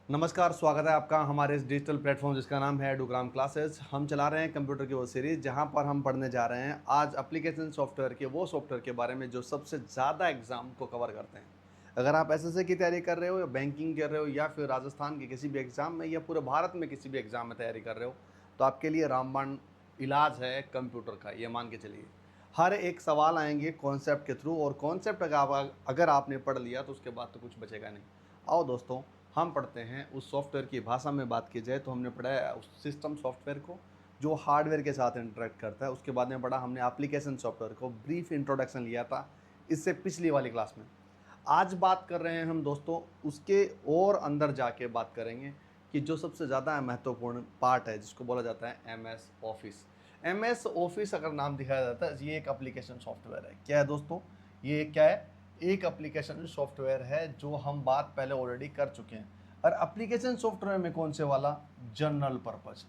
नमस्कार, स्वागत है आपका हमारे इस डिजिटल प्लेटफॉर्म जिसका नाम है एडुग्राम क्लासेस। हम चला रहे हैं कंप्यूटर की वो सीरीज़ जहां पर हम पढ़ने जा रहे हैं आज एप्लीकेशन सॉफ्टवेयर के वो सॉफ्टवेयर के बारे में जो सबसे ज़्यादा एग्जाम को कवर करते हैं। अगर आप एसएससी की तैयारी कर रहे हो या बैंकिंग कर रहे हो या फिर राजस्थान के किसी भी एग्ज़ाम में या पूरे भारत में किसी भी एग्ज़ाम में तैयारी कर रहे हो, तो आपके लिए रामबाण इलाज है कंप्यूटर का, ये मान के चलिए। हर एक सवाल आएंगे कॉन्सेप्ट के थ्रू, और कॉन्सेप्ट अगर आपने पढ़ लिया तो उसके बाद तो कुछ बचेगा नहीं। आओ दोस्तों, हम पढ़ते हैं उस सॉफ्टवेयर की भाषा में। बात की जाए तो हमने पढ़ा है उस सिस्टम सॉफ्टवेयर को जो हार्डवेयर के साथ इंटरेक्ट करता है। उसके बाद में पढ़ा हमने एप्लीकेशन सॉफ्टवेयर को, ब्रीफ इंट्रोडक्शन लिया था इससे पिछली वाली क्लास में। आज बात कर रहे हैं हम दोस्तों उसके और अंदर जाके बात करेंगे कि जो सबसे ज़्यादा महत्वपूर्ण पार्ट है जिसको बोला जाता है M S office. M S office अगर नाम दिखाया जाता है, ये एक एप्लीकेशन सॉफ्टवेयर है। क्या है दोस्तों, ये क्या है? एक एप्लीकेशन सॉफ्टवेयर है जो हम बात पहले ऑलरेडी कर चुके हैं। और एप्लीकेशन सॉफ्टवेयर में कौन से वाला? General purpose.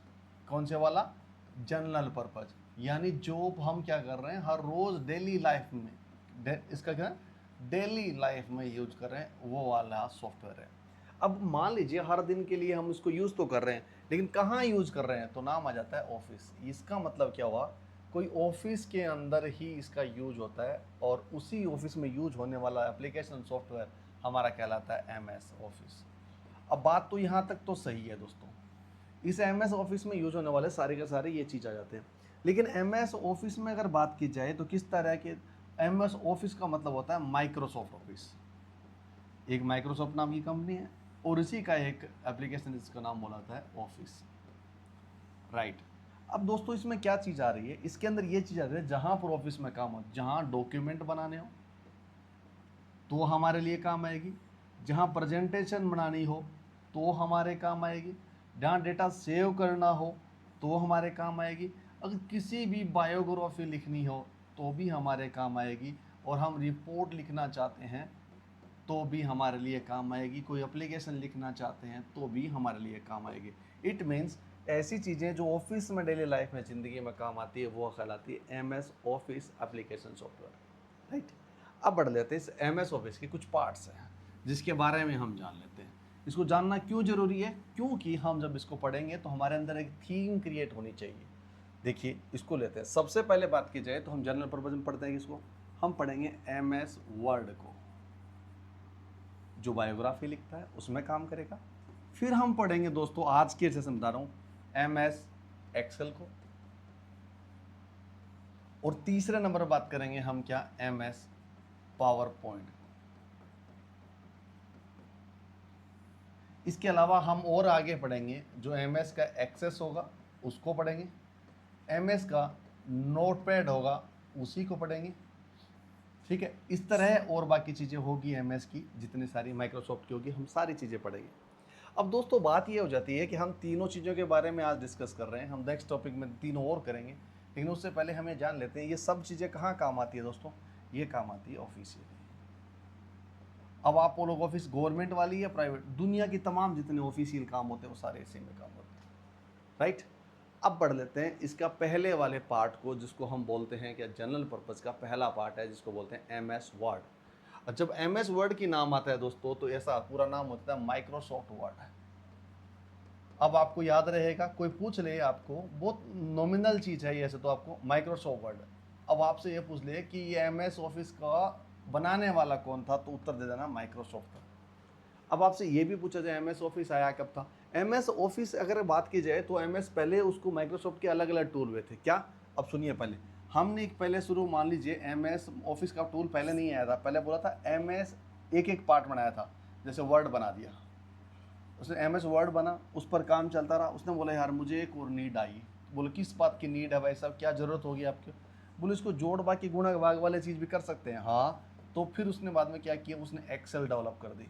कौन से वाला? जनरल पर्पज, यानी जो हम क्या कर रहे हैं हर रोज डेली लाइफ में, इसका क्या डेली लाइफ में यूज कर रहे हैं, वो वाला सॉफ्टवेयर है। अब मान लीजिए हर दिन के लिए हम इसको यूज तो कर रहे हैं, लेकिन कहाँ यूज कर रहे हैं? तो नाम आ जाता है ऑफिस। इसका मतलब क्या हुआ? कोई ऑफिस के अंदर ही इसका यूज होता है, और उसी ऑफिस में यूज होने वाला एप्लीकेशन सॉफ्टवेयर हमारा कहलाता है एम एस ऑफिस। अब बात तो यहाँ तक तो सही है दोस्तों। इस एम एस ऑफिस में यूज होने वाले सारे के सारे ये चीज़ आ जाते हैं। लेकिन एम एस ऑफिस में अगर बात की जाए तो किस तरह के? एम एस ऑफिस का मतलब होता है माइक्रोसॉफ्ट ऑफिस। एक माइक्रोसॉफ्ट नाम की कंपनी है और इसी का एक एप्लीकेशन जिसका नाम बोला जाता है ऑफिस, राइट। अब दोस्तों इसमें क्या चीज़ आ रही है? इसके अंदर ये चीज़ आ रही है जहाँ पर ऑफिस में काम हो, जहाँ डॉक्यूमेंट बनाने हो तो हमारे लिए काम आएगी, जहाँ प्रेजेंटेशन बनानी हो तो हमारे काम आएगी, जहाँ डेटा सेव करना हो तो हमारे काम आएगी, अगर किसी भी बायोग्राफी लिखनी हो तो भी हमारे काम आएगी, और हम रिपोर्ट लिखना चाहते हैं तो भी हमारे लिए काम आएगी, कोई एप्लीकेशन लिखना चाहते हैं तो भी हमारे लिए काम आएगी। इट मीन्स ऐसी चीज़ें जो ऑफिस में डेली लाइफ में ज़िंदगी में काम आती है वो कहलाती है M S office application software, right. अब बढ़ लेते हैं इस एम एस ऑफिस के कुछ पार्ट्स हैं जिसके बारे में हम जान लेते हैं। इसको जानना क्यों ज़रूरी है? क्योंकि हम जब इसको पढ़ेंगे तो हमारे अंदर एक थीम क्रिएट होनी चाहिए। देखिए इसको लेते हैं, सबसे पहले बात की जाए तो हम जनरल पर्पज में पढ़ते हैं किसको? हम पढ़ेंगे एम एस वर्ड को, जो बायोग्राफी लिखता है उसमें काम करेगा। फिर हम पढ़ेंगे दोस्तों, आज के जैसे बता रहा हूँ, एम एस एक्सेल को। और तीसरे नंबर पर बात करेंगे हम क्या? M S PowerPoint. इसके अलावा हम और आगे पढ़ेंगे जो एम एस का एक्सेस होगा उसको पढ़ेंगे, एम एस का नोटपैड होगा उसी को पढ़ेंगे, ठीक है। इस तरह और बाकी चीज़ें होगी एम एस की, जितनी सारी माइक्रोसॉफ्ट की होगी, हम सारी चीज़ें पढ़ेंगे। अब दोस्तों बात ये हो जाती है कि हम तीनों चीज़ों के बारे में आज डिस्कस कर रहे हैं, हम नेक्स्ट टॉपिक में तीनों और करेंगे, लेकिन उससे पहले हमें जान लेते हैं ये सब चीज़ें कहाँ काम आती है दोस्तों। ये काम आती है ऑफिशियली। अब आप लोग ऑफिस गवर्नमेंट वाली या प्राइवेट, दुनिया की तमाम जितने ऑफिशियल काम होते हैं वो सारे इसी में काम होते हैं, राइट। अब बढ़ लेते हैं इसका पहले वाले पार्ट को जिसको हम बोलते हैं कि जनरल पर्पज़ का पहला पार्ट है जिसको बोलते हैं एम एस वर्ड। और जब एम एस वर्ड की नाम आता है दोस्तों तो ऐसा पूरा नाम होता है माइक्रोसॉफ्ट वर्ड। अब आपको याद रहेगा, कोई पूछ ले आपको, बहुत नॉमिनल चीज़ है ये, ऐसे तो आपको माइक्रोसॉफ्ट वर्ड। अब आपसे ये पूछ ले कि ये एम एस ऑफिस का बनाने वाला कौन था, तो उत्तर दे देना माइक्रोसॉफ्ट था। अब आपसे ये भी पूछा जाए एम एस ऑफिस आया कब था? एम एस ऑफिस अगर बात की जाए तो एम एस पहले उसको माइक्रोसॉफ्ट के अलग अलग टूल हुए थे क्या? अब सुनिए, पहले हमने एक पहले शुरू, मान लीजिए एम एस ऑफिस का टूल पहले नहीं आया था, पहले बोला था एम एस एक एक पार्ट बनाया था, जैसे वर्ड बना दिया उसने, एम एस वर्ड बना, उस पर काम चलता रहा। उसने बोला यार मुझे एक और नीड आई। बोले किस बात की नीड है भाई साहब, क्या ज़रूरत होगी आपकी? बोले इसको जोड़ बाकी गुणा भाग वाले चीज़ भी कर सकते हैं। हाँ, तो फिर उसने बाद में क्या किया, उसने एक्सेल डेवलप कर दी।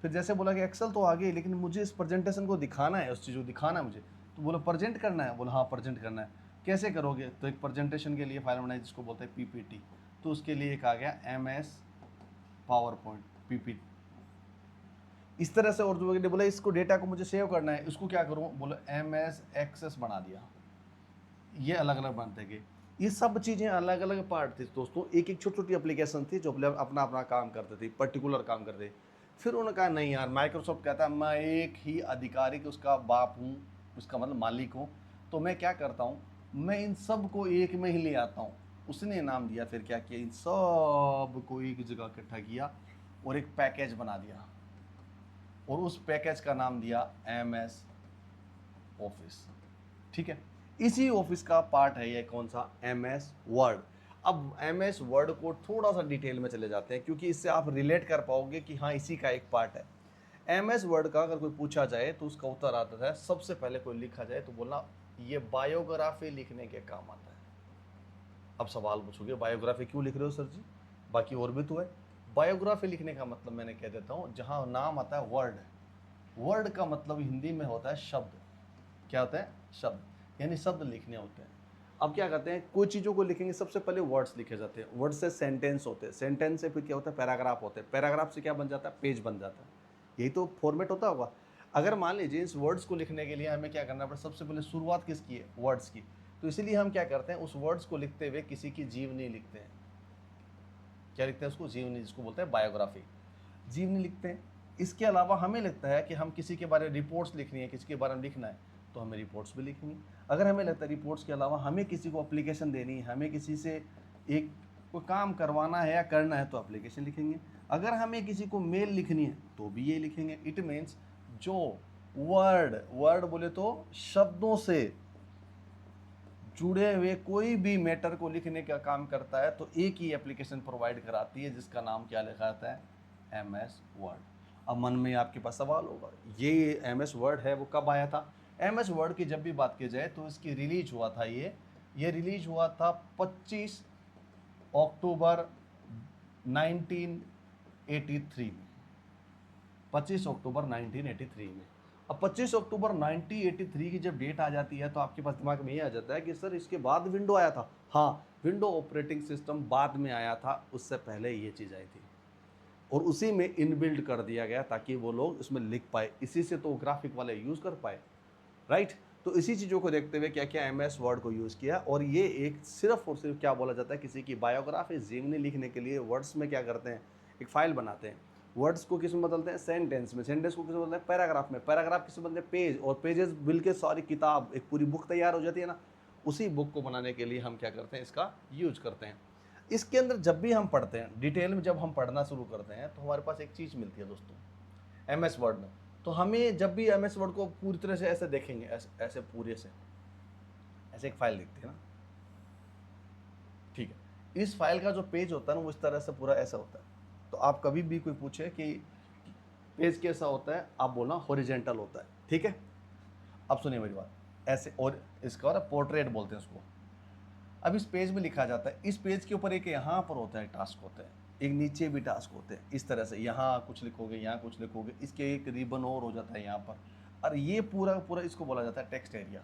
फिर जैसे बोला कि एक्सेल तो आ गई, लेकिन मुझे इस प्रेजेंटेशन को दिखाना है, उस चीज़ को दिखाना है मुझे। तो बोला प्रेजेंट करना है? बोला हाँ प्रेजेंट करना है। कैसे करोगे? तो एक प्रेजेंटेशन के लिए फाइल बनाई जिसको बोलते हैं पीपीटी, तो उसके लिए एक आ गया M S PowerPoint PPT. इस तरह से, और जो बोला इसको डेटा को मुझे सेव करना है, इसको क्या करूँ? बोला एम एस एक्सेस बना दिया। ये अलग अलग बनते गए, ये सब चीज़ें अलग अलग पार्ट थी दोस्तों, एक एक छोटी छोटी एप्लीकेशन थी जो अपना अपना काम करते थे, पर्टिकुलर काम करते। फिर उन्होंने कहा नहीं यार, माइक्रोसॉफ्ट कहता है मैं एक ही आधिकारिक उसका बाप हूँ, उसका मतलब मालिक हूँ, तो मैं क्या करता हूँ, मैं इन सब को एक में ही ले आता हूँ। उसने नाम दिया, फिर क्या किया, इन सब को एक जगह इकट्ठा किया और एक पैकेज बना दिया, और उस पैकेज का नाम दिया MS ऑफिस। ठीक है, इसी ऑफिस का पार्ट है ये कौन सा, MS वर्ड। अब MS वर्ड को थोड़ा सा डिटेल में चले जाते हैं, क्योंकि इससे आप रिलेट कर पाओगे कि हाँ इसी का एक पार्ट है। MS वर्ड का अगर कोई पूछा जाए तो उसका उत्तर आता है, सबसे पहले कोई लिखा जाए तो बोलना ये बायोग्राफी लिखने के काम आता है। अब सवाल पूछोगे बायोग्राफी क्यों लिख रहे हो सर जी, बाकी और भी तो है। बायोग्राफी लिखने का मतलब मैंने कह देता हूँ, जहाँ नाम आता है वर्ड, वर्ड का मतलब हिंदी में होता है शब्द। क्या होता है, शब्द, यानी शब्द लिखने होते हैं। अब क्या करते हैं, कोई चीज़ों को लिखेंगे सबसे पहले वर्ड्स लिखे जाते हैं, वर्ड से सेंटेंस होते हैं, सेंटेंस से फिर क्या होता है, पैराग्राफ होते हैं, पैराग्राफ से क्या बन जाता है, पेज बन जाता है। यही तो फॉर्मेट होता होगा। अगर मान लीजिए इस वर्ड्स को लिखने के लिए हमें क्या करना पड़े, सबसे पहले शुरुआत किसकी है, वर्ड्स की। तो इसीलिए हम क्या करते हैं, उस वर्ड्स को लिखते हुए किसी की जीवनी लिखते हैं। क्या लिखते हैं उसको, जीवनी, जिसको बोलते हैं बायोग्राफी, जीवनी लिखते हैं। इसके अलावा हमें लगता है कि हम किसी के बारे में रिपोर्ट्स लिखनी है, किसी के बारे में लिखना है, तो हमें रिपोर्ट्स भी लिखनी है। अगर हमें लगता है रिपोर्ट्स के अलावा हमें किसी को एप्लीकेशन देनी है, हमें किसी से एक कोई काम करवाना है या करना है, तो एप्लीकेशन लिखेंगे। अगर हमें किसी को मेल लिखनी है तो भी ये लिखेंगे। इट मीन्स जो वर्ड, वर्ड बोले तो शब्दों से जुड़े हुए कोई भी मैटर को लिखने का काम करता है, तो एक ही एप्लीकेशन प्रोवाइड कराती है, जिसका नाम क्या लिखा जाता है, MS वर्ड। अब मन में आपके पास सवाल होगा, ये MS वर्ड है वो कब आया था। MS वर्ड की जब भी बात की जाए तो इसकी रिलीज हुआ था, ये रिलीज हुआ था 25 अक्टूबर 1983 में, 25 अक्टूबर 1983 में। अब 25 अक्टूबर 1983 की जब डेट आ जाती है तो आपके पास दिमाग में ये आ जाता है कि सर इसके बाद विंडो आया था। हाँ, विंडो ऑपरेटिंग सिस्टम बाद में आया था, उससे पहले ये चीज़ आई थी, और उसी में इनबिल्ड कर दिया गया ताकि वो लोग इसमें लिख पाए, इसी से तो ग्राफिक वाले यूज़ कर पाए, राइट। तो इसी चीज़ों को देखते हुए क्या क्या MS वर्ड को यूज़ किया, और ये एक सिर्फ और सिर्फ क्या बोला जाता है, किसी की बायोग्राफी, जीवनी लिखने के लिए वर्ड्स में क्या करते हैं, एक फाइल बनाते हैं। वर्ड्स को किस में बदलते हैं, सेंटेंस में, सेंटेंस को किस में बदलते हैं, पैराग्राफ में, पैराग्राफ किस में बदलते हैं, पेज, और पेजेस मिल के सारी किताब, एक पूरी बुक तैयार हो जाती है ना। उसी बुक को बनाने के लिए हम क्या करते हैं, इसका यूज करते हैं। इसके अंदर जब भी हम पढ़ते हैं, डिटेल में जब हम पढ़ना शुरू करते हैं, तो हमारे पास एक चीज़ मिलती है दोस्तों, MS वर्ड में। तो हमें जब भी MS वर्ड को पूरी तरह से ऐसे देखेंगे, ऐसे पूरे से ऐसे एक फाइल दिखती है ना, ठीक है, इस फाइल का जो पेज होता है ना, वो इस तरह से पूरा ऐसा होता है। तो आप कभी भी कोई पूछे कि पेज कैसा होता है, आप बोलना हॉरिजेंटल होता है, ठीक है। अब सुनिए मेरी बात, ऐसे, और इसका और पोर्ट्रेट बोलते हैं उसको। अब इस पेज में लिखा जाता है, इस पेज के ऊपर एक यहाँ पर होता है टास्क होता है, एक नीचे भी टास्क होते हैं, इस तरह से यहाँ कुछ लिखोगे, यहाँ कुछ लिखोगे, इसके एक रिबन और हो जाता है यहाँ पर, और ये पूरा पूरा इसको बोला जाता है टेक्स्ट एरिया।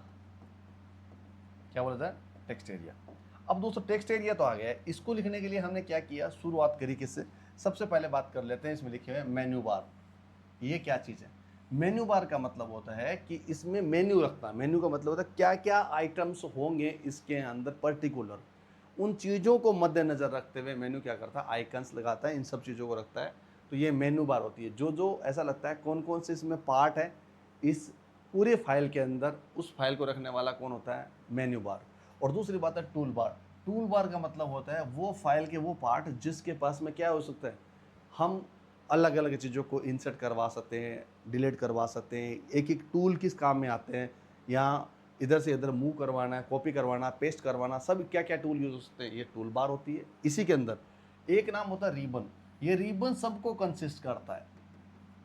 क्या बोला जाता है, टेक्स्ट एरिया। अब दोस्तों टेक्स्ट एरिया तो आ गया है, इसको लिखने के लिए हमने क्या किया, शुरुआत करी किससे, सबसे पहले बात कर लेते हैं, इसमें लिखे हुए मेन्यू बार। ये क्या चीज़ है, मेन्यू बार का मतलब होता है कि इसमें मेन्यू रखना, मेन्यू का मतलब होता है क्या क्या आइटम्स होंगे इसके अंदर पर्टिकुलर, उन चीज़ों को मद्देनज़र रखते हुए मेन्यू क्या करता है, आइकन्स लगाता है, इन सब चीज़ों को रखता है। तो ये मेन्यू बार होती है, जो जो ऐसा लगता है कौन कौन से इसमें पार्ट है इस पूरे फाइल के अंदर, उस फाइल को रखने वाला कौन होता है, मेन्यू बार। और दूसरी बात है टूल बार। टूल बार का मतलब होता है वो फाइल के वो पार्ट जिसके पास में क्या हो सकता है, हम अलग अलग चीज़ों को इंसर्ट करवा सकते हैं, डिलीट करवा सकते हैं, एक एक टूल किस काम में आते हैं, या इधर से इधर मूव करवाना है, कॉपी करवाना, पेस्ट करवाना, सब क्या क्या टूल यूज हो सकते हैं, ये टूल बार होती है। इसी के अंदर एक नाम होता है रिबन। ये रिबन सबको कंसिस्ट करता है,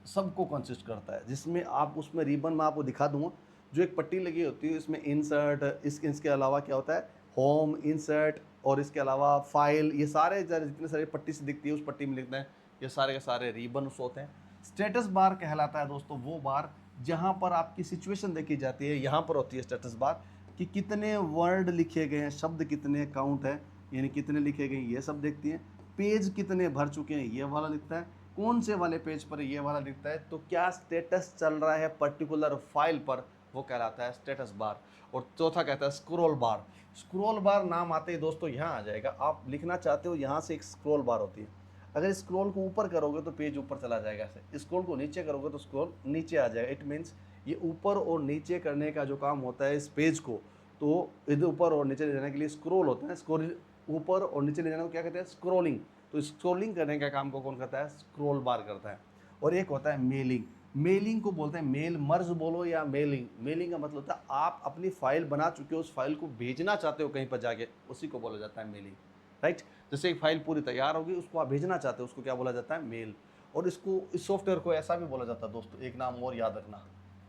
सबको कंसिस्ट करता है, जिसमें आप उसमें रिबन में आपको दिखा दूंगा, जो एक पट्टी लगी होती है इसमें इंसर्ट, इसके अलावा क्या होता है, होम, इंसर्ट, और इसके अलावा फाइल, ये सारे जितने सारे पट्टी से दिखती है उस पट्टी में लिखते हैं, ये सारे के सारे रिबन्स होते हैं। स्टेटस बार कहलाता है दोस्तों वो बार जहाँ पर आपकी सिचुएशन देखी जाती है, यहाँ पर होती है स्टेटस बार, कि कितने वर्ड लिखे गए हैं, शब्द कितने काउंट है, यानी कितने लिखे गए ये सब देखती है। पेज कितने भर चुके हैं ये वाला लिखता है, कौन से वाले पेज पर ये वाला लिखता है, तो क्या स्टेटस चल रहा है पर्टिकुलर फाइल पर, वो कहलाता है स्टेटस बार। और चौथा कहता है स्क्रॉल बार। स्क्रॉल बार नाम आते ही दोस्तों यहाँ आ जाएगा, आप लिखना चाहते हो यहाँ से एक स्क्रॉल बार होती है। अगर स्क्रॉल को ऊपर करोगे तो पेज ऊपर चला जाएगा, ऐसे स्क्रॉल को नीचे करोगे तो स्क्रॉल नीचे आ जाएगा। इट मीन्स ये ऊपर और नीचे करने का जो काम होता है इस पेज को, तो इधर ऊपर और नीचे ले जाने के लिए स्क्रॉल होता है, स्क्रॉल ऊपर और नीचे ले जाने को क्या कहते हैं, स्क्रॉलिंग। तो स्क्रॉलिंग करने का काम को कौन करता है, स्क्रॉल बार करता है। और एक होता है मेलिंग, मेलिंग को बोलते हैं मेल मर्ज बोलो या मेलिंग। मेलिंग का मतलब होता है आप अपनी फाइल बना चुके हो, उस फाइल को भेजना चाहते हो कहीं पर जाके, उसी को बोला जाता है मेलिंग, राइट। जैसे एक फाइल पूरी तैयार होगी, उसको आप भेजना चाहते हो, उसको क्या बोला जाता है, मेल। और इसको, इस सॉफ्टवेयर को ऐसा भी बोला जाता है दोस्तों, एक नाम और याद रखना,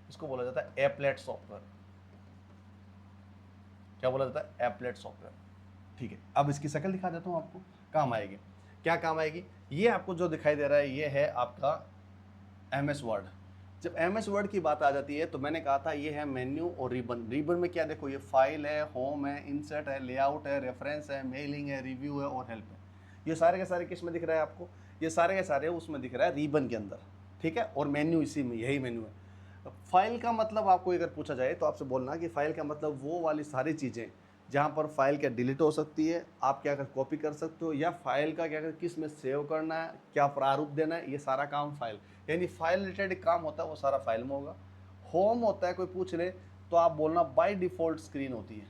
इसको बोला जाता है एप्लेट सॉफ्टवेयर। क्या बोला जाता है, एप्लेट सॉफ्टवेयर। ठीक है, अब इसकी शक्ल दिखा देता हूँ आपको, काम आएगी। क्या काम आएगी, ये आपको जो दिखाई दे रहा है ये है आपका MS वर्ड। जब MS वर्ड की बात आ जाती है तो मैंने कहा था ये है मेन्यू और रिबन। रिबन में क्या, देखो ये फाइल है, होम है, इंसर्ट है, लेआउट है, रेफरेंस है, मेलिंग है, रिव्यू है और हेल्प है। ये सारे के सारे किस में दिख रहा है आपको, ये सारे के सारे उसमें दिख रहा है रिबन के अंदर, ठीक है। और मेन्यू इसी में, यही मेन्यू है। फाइल का मतलब आपको अगर पूछा जाए तो आपसे बोलना कि फाइल का मतलब वो वाली सारी चीज़ें जहाँ पर फाइल क्या डिलीट हो सकती है, आप क्या कर कॉपी कर सकते हो, या फाइल का क्या कर किस में सेव करना है, क्या प्रारूप देना है, ये सारा काम फाइल, यानी फाइल रिलेटेड काम होता है वो सारा फाइल में होगा। होम होता है, कोई पूछ ले तो आप बोलना बाय डिफ़ॉल्ट स्क्रीन होती है।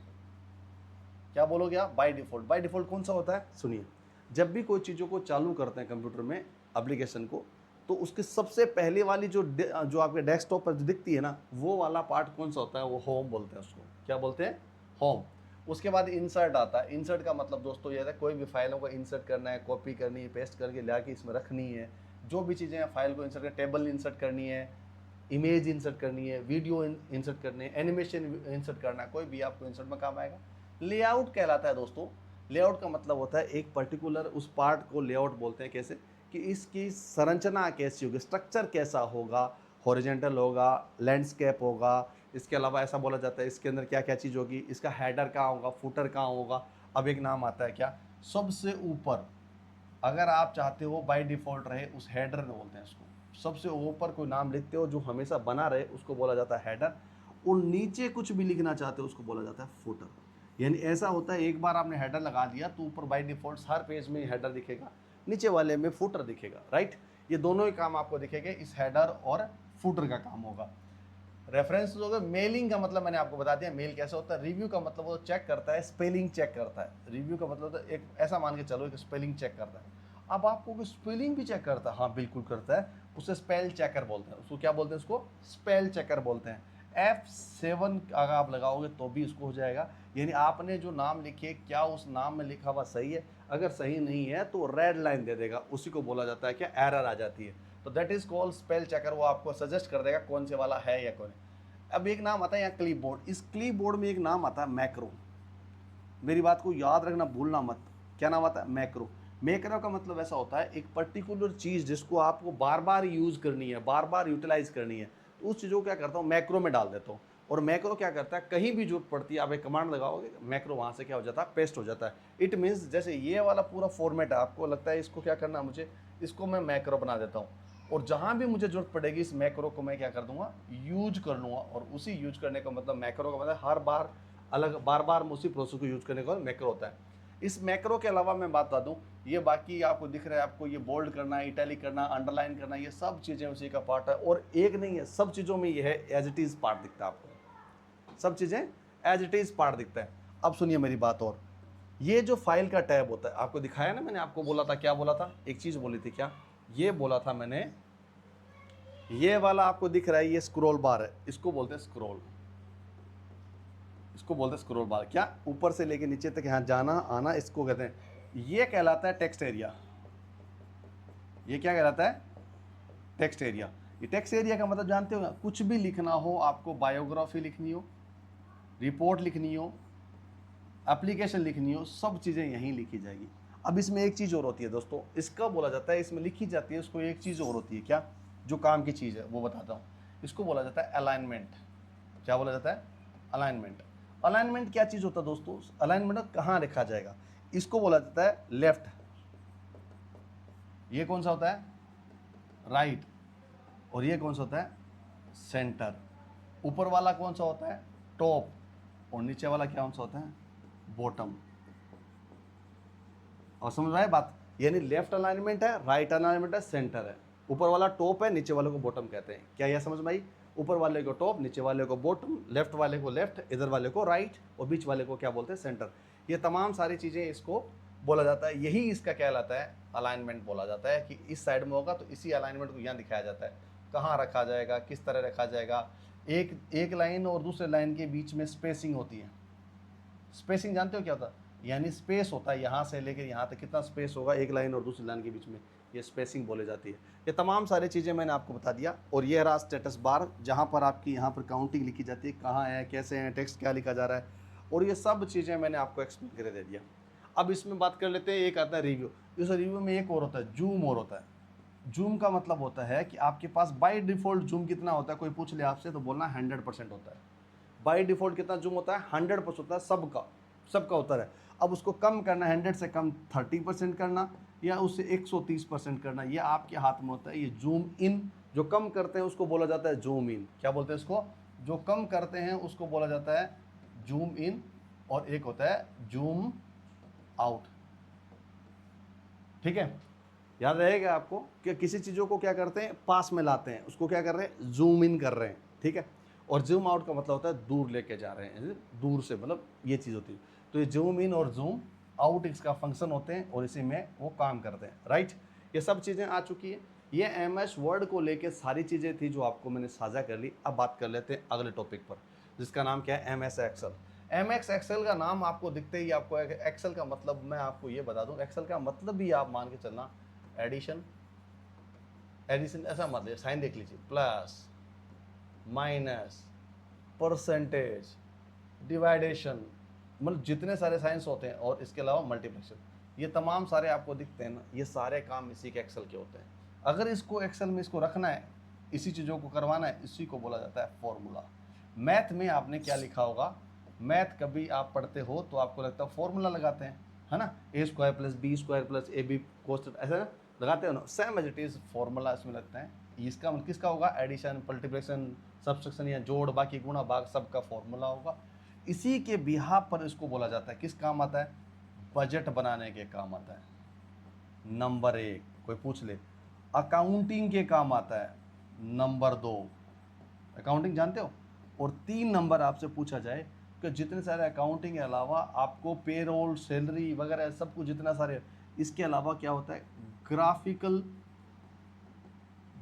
क्या बोलोगे आप, बाय डिफ़ॉल्ट। बाय डिफ़ॉल्ट कौन सा होता है, सुनिए, जब भी कोई चीज़ों को चालू करते हैं कंप्यूटर में, एप्लीकेशन को, तो उसके सबसे पहले वाली जो आपके डेस्कटॉप पर जो दिखती है ना, वो वाला पार्ट कौन सा होता है, वो होम बोलते हैं उसको। क्या बोलते हैं, होम। उसके बाद इंसर्ट आता है। इंसर्ट का मतलब दोस्तों ये है, कोई भी फाइलों को इंसर्ट करना है, कॉपी करनी है, पेस्ट करके ला के इसमें रखनी है, जो भी चीज़ें हैं फाइल को इंसर्ट कर, टेबल इंसर्ट करनी है, इमेज इंसर्ट करनी है, वीडियो इंसर्ट करनी है, एनिमेशन इंसर्ट करना है, कोई भी आपको इंसर्ट में काम आएगा। लेआउट कहलाता है दोस्तों। लेआउट का मतलब होता है एक पर्टिकुलर उस पार्ट को लेआउट बोलते हैं। कैसे, कि इसकी संरचना कैसी होगी, स्ट्रक्चर कैसा होगा, हॉरिजेंटल होगा, लैंडस्केप होगा, इसके अलावा ऐसा बोला जाता है इसके अंदर क्या क्या चीज़ होगी, इसका हेडर कहाँ होगा, फुटर कहाँ होगा। अब एक नाम आता है क्या, सबसे ऊपर। अगर आप चाहते हो बाय डिफ़ॉल्ट रहे, उस हेडर में बोलते हैं इसको। सबसे ऊपर कोई नाम लिखते हो जो हमेशा बना रहे, उसको बोला जाता है हेडर। और नीचे कुछ भी लिखना चाहते हो उसको बोला जाता है फुटर। यानी ऐसा होता है, एक बार आपने हेडर लगा दिया तो ऊपर बाय डिफ़ॉल्ट हर पेज में हेडर दिखेगा, नीचे वाले में फुटर दिखेगा, राइट। ये दोनों ही काम आपको दिखेंगे, इस हेडर और फुटर का काम होगा। रेफरेंस होगा। मेलिंग का मतलब मैंने आपको बता दिया, मेल कैसे होता है। रिव्यू का मतलब वो चेक करता है, स्पेलिंग चेक करता है। रिव्यू का मतलब होता है, एक ऐसा मान के चलो, एक स्पेलिंग चेक करता है। अब आपको स्पेलिंग भी चेक करता है, हाँ बिल्कुल करता है, उसे स्पेल चेकर बोलते हैं। उसको क्या बोलते हैं, उसको स्पेल चेकर बोलते हैं। F7 अगर आप लगाओगे तो भी उसको हो जाएगा। यानी आपने जो नाम लिखे, क्या उस नाम में लिखा हुआ सही है, अगर सही नहीं है तो रेड लाइन दे देगा, उसी को बोला जाता है क्या, एरर आ जाती है। तो that is called spell checker. वो आपको सजेस्ट कर देगा कौन से वाला है या कौन है। अब एक नाम आता है यहाँ क्लिप बोर्ड। इस क्लिप बोर्ड में एक नाम आता है मैक्रो। मेरी बात को याद रखना, भूलना मत। क्या नाम आता है, मैक्रो। मैक्रो का मतलब ऐसा होता है एक पर्टिकुलर चीज़ जिसको आपको बार बार यूज़ करनी है, बार बार यूटिलाइज करनी है, तो उस चीज़ों को क्या करता हूँ, मैक्रो में डाल देता हूँ। और मैक्रो क्या करता है, कहीं भी जरूरत पड़ती है आप एक कमांड लगाओगे, मैक्रो वहाँ से क्या हो जाता है, पेस्ट हो जाता है। इट मीन्स जैसे ये वाला पूरा फॉर्मेट है, आपको लगता है इसको क्या करना है मुझे, इसको मैं मैक्रो बना देता हूँ। और जहाँ भी मुझे जरूरत पड़ेगी इस मैक्रो को मैं क्या कर दूंगा, यूज कर लूँगा। और उसी यूज करने का मतलब, मैक्रो का मतलब हर बार अलग, बार बार उसी प्रोसेस को यूज करने का मैक्रो होता है। इस मैक्रो के अलावा मैं बात बता दूं, ये बाकी आपको दिख रहा है, आपको ये बोल्ड करना, इटैलिक करना, अंडरलाइन करना, ये सब चीज़ें उसी का पार्ट है। और एक नहीं है, सब चीज़ों में ये है एज इट इज़ पार्ट दिखता है आपको, सब चीज़ें एज इट इज़ पार्ट दिखता है। अब सुनिए मेरी बात, और ये जो फाइल का टैब होता है, आपको दिखाया ना मैंने, आपको बोला था, क्या बोला था, एक चीज़ बोली थी, क्या ये बोला था मैंने, ये वाला आपको दिख रहा है, ये स्क्रॉल बार है, इसको बोलते हैं स्क्रॉल, इसको बोलते हैं स्क्रॉल बार। क्या, ऊपर से लेके नीचे तक यहाँ जाना आना, इसको कहते हैं। ये कहलाता है टेक्स्ट एरिया। ये क्या कहलाता है, टेक्स्ट एरिया। ये टेक्स्ट एरिया का मतलब जानते हो ना, कुछ भी लिखना हो आपको, बायोग्राफी लिखनी हो, रिपोर्ट लिखनी हो, एप्लीकेशन लिखनी हो, सब चीज़ें यहीं लिखी जाएगी। अब इसमें एक चीज़ और होती है दोस्तों, इसका बोला जाता है, इसमें लिखी जाती है, उसको एक चीज़ और होती है, क्या, जो काम की चीज़ है वो बताता हूँ। इसको बोला जाता है अलाइनमेंट। क्या बोला जाता है, अलाइनमेंट। अलाइनमेंट क्या चीज़ होता है दोस्तों, अलाइनमेंट कहाँ लिखा जाएगा, इसको बोला जाता है लेफ्ट। ये कौन सा होता है, राइट। और ये कौन सा होता है, सेंटर। ऊपर वाला कौन सा होता है, टॉप। और नीचे वाला क्या कौन सा होता है, बॉटम। और समझ में आए बात। यानी लेफ्ट अलाइनमेंट है, राइट अलाइनमेंट है, सेंटर है। ऊपर वाला टॉप है, नीचे वाले को बॉटम कहते हैं। क्या यह समझ में आई? ऊपर वाले को टॉप, नीचे वाले को बॉटम, लेफ्ट वाले को लेफ्ट, इधर वाले को राइट, और बीच वाले को क्या बोलते हैं? सेंटर। ये तमाम सारी चीज़ें इसको बोला जाता है। यही इसका कहलाता है अलाइनमेंट बोला जाता है कि इस साइड में होगा तो इसी अलाइनमेंट को यहाँ दिखाया जाता है। कहाँ रखा जाएगा, किस तरह रखा जाएगा। एक लाइन और दूसरे लाइन के बीच में स्पेसिंग होती है। स्पेसिंग जानते हो क्या होता है? यानी स्पेस होता है, यहाँ से लेकर यहाँ तक कितना स्पेस होगा एक लाइन और दूसरी लाइन के बीच में, ये स्पेसिंग बोली जाती है। ये तमाम सारी चीज़ें मैंने आपको बता दिया। और ये रहा स्टेटस बार, जहाँ पर आपकी यहाँ पर काउंटिंग लिखी जाती है, कहाँ है, कैसे है, टेक्स्ट क्या लिखा जा रहा है, और ये सब चीज़ें मैंने आपको एक्सप्लेन करके दे दिया। अब इसमें बात कर लेते हैं, एक आता है रिव्यू। इस रिव्यू में एक और होता है जूम, और होता है जूम का मतलब होता है कि आपके पास बाय डिफ़ॉल्ट जूम कितना होता है, कोई पूछ ले आपसे तो बोलना 100% होता है। बाय डिफ़ॉल्ट कितना जूम होता है? 100% होता है, सबका होता है। अब उसको कम करना, 100 से कम 30% करना, या उससे 130% करना, ये आपके हाथ में होता है। ये जूम इन, जो कम करते हैं उसको बोला जाता है जूम इन। क्या बोलते हैं इसको? जो कम करते हैं उसको बोला जाता है जूम इन, और एक होता है जूम आउट। ठीक है, याद रहेगा आपको कि किसी चीज़ों को क्या करते हैं? पास में लाते हैं, उसको क्या कर रहे हैं? जूम इन कर रहे हैं। ठीक है, और जूम आउट का मतलब होता है दूर लेके जा रहे हैं, दूर से, मतलब ये चीज़ होती है। तो ये जूम इन और जूम आउट इसका फंक्शन होते हैं, और इसी में वो काम करते हैं। राइट, ये सब चीज़ें आ चुकी है। ये MS वर्ड को लेके सारी चीज़ें थी जो आपको मैंने साझा कर ली। अब बात कर लेते हैं अगले टॉपिक पर, जिसका नाम क्या है? MS Excel. MS एक्सेल का नाम आपको दिखते ही आपको एक्सेल का मतलब मैं आपको ये बता दूं, एक्सेल का मतलब भी आप मान के चलना एडिशन ऐसा मतलब साइन देख लीजिए, प्लस माइनस परसेंटेज डिवाइडेशन, मतलब जितने सारे साइंस होते हैं, और इसके अलावा मल्टीप्लिकेशन, ये तमाम सारे आपको दिखते हैं ना, ये सारे काम इसी के एक्सेल के होते हैं। अगर इसको एक्सेल में इसको रखना है, इसी चीज़ों को करवाना है, इसी को बोला जाता है फॉर्मूला। मैथ में आपने क्या लिखा होगा? मैथ कभी आप पढ़ते हो तो आपको लगता है फॉर्मूला लगाते हैं, है ना? A² + B² + AB कोस, ऐसा ना लगाते हो ना? Same as it is formula इसमें लगता है। इसका मतलब किसका होगा? एडिशन, मल्टीप्लिकेशन, सब्सट्रैक्शन या जोड़, बाकी गुणा भाग, सबका फॉर्मूला होगा। इसी के बिहाफ पर इसको बोला जाता है, किस काम आता है? बजट बनाने के काम आता है। नंबर 1 कोई पूछ ले, अकाउंटिंग के काम आता है। नंबर 2 अकाउंटिंग जानते हो? और 3 नंबर आपसे पूछा जाए कि जितने सारे अकाउंटिंग के अलावा आपको पेरोल, सैलरी वगैरह सब कुछ जितना सारे, इसके अलावा क्या होता है? ग्राफिकल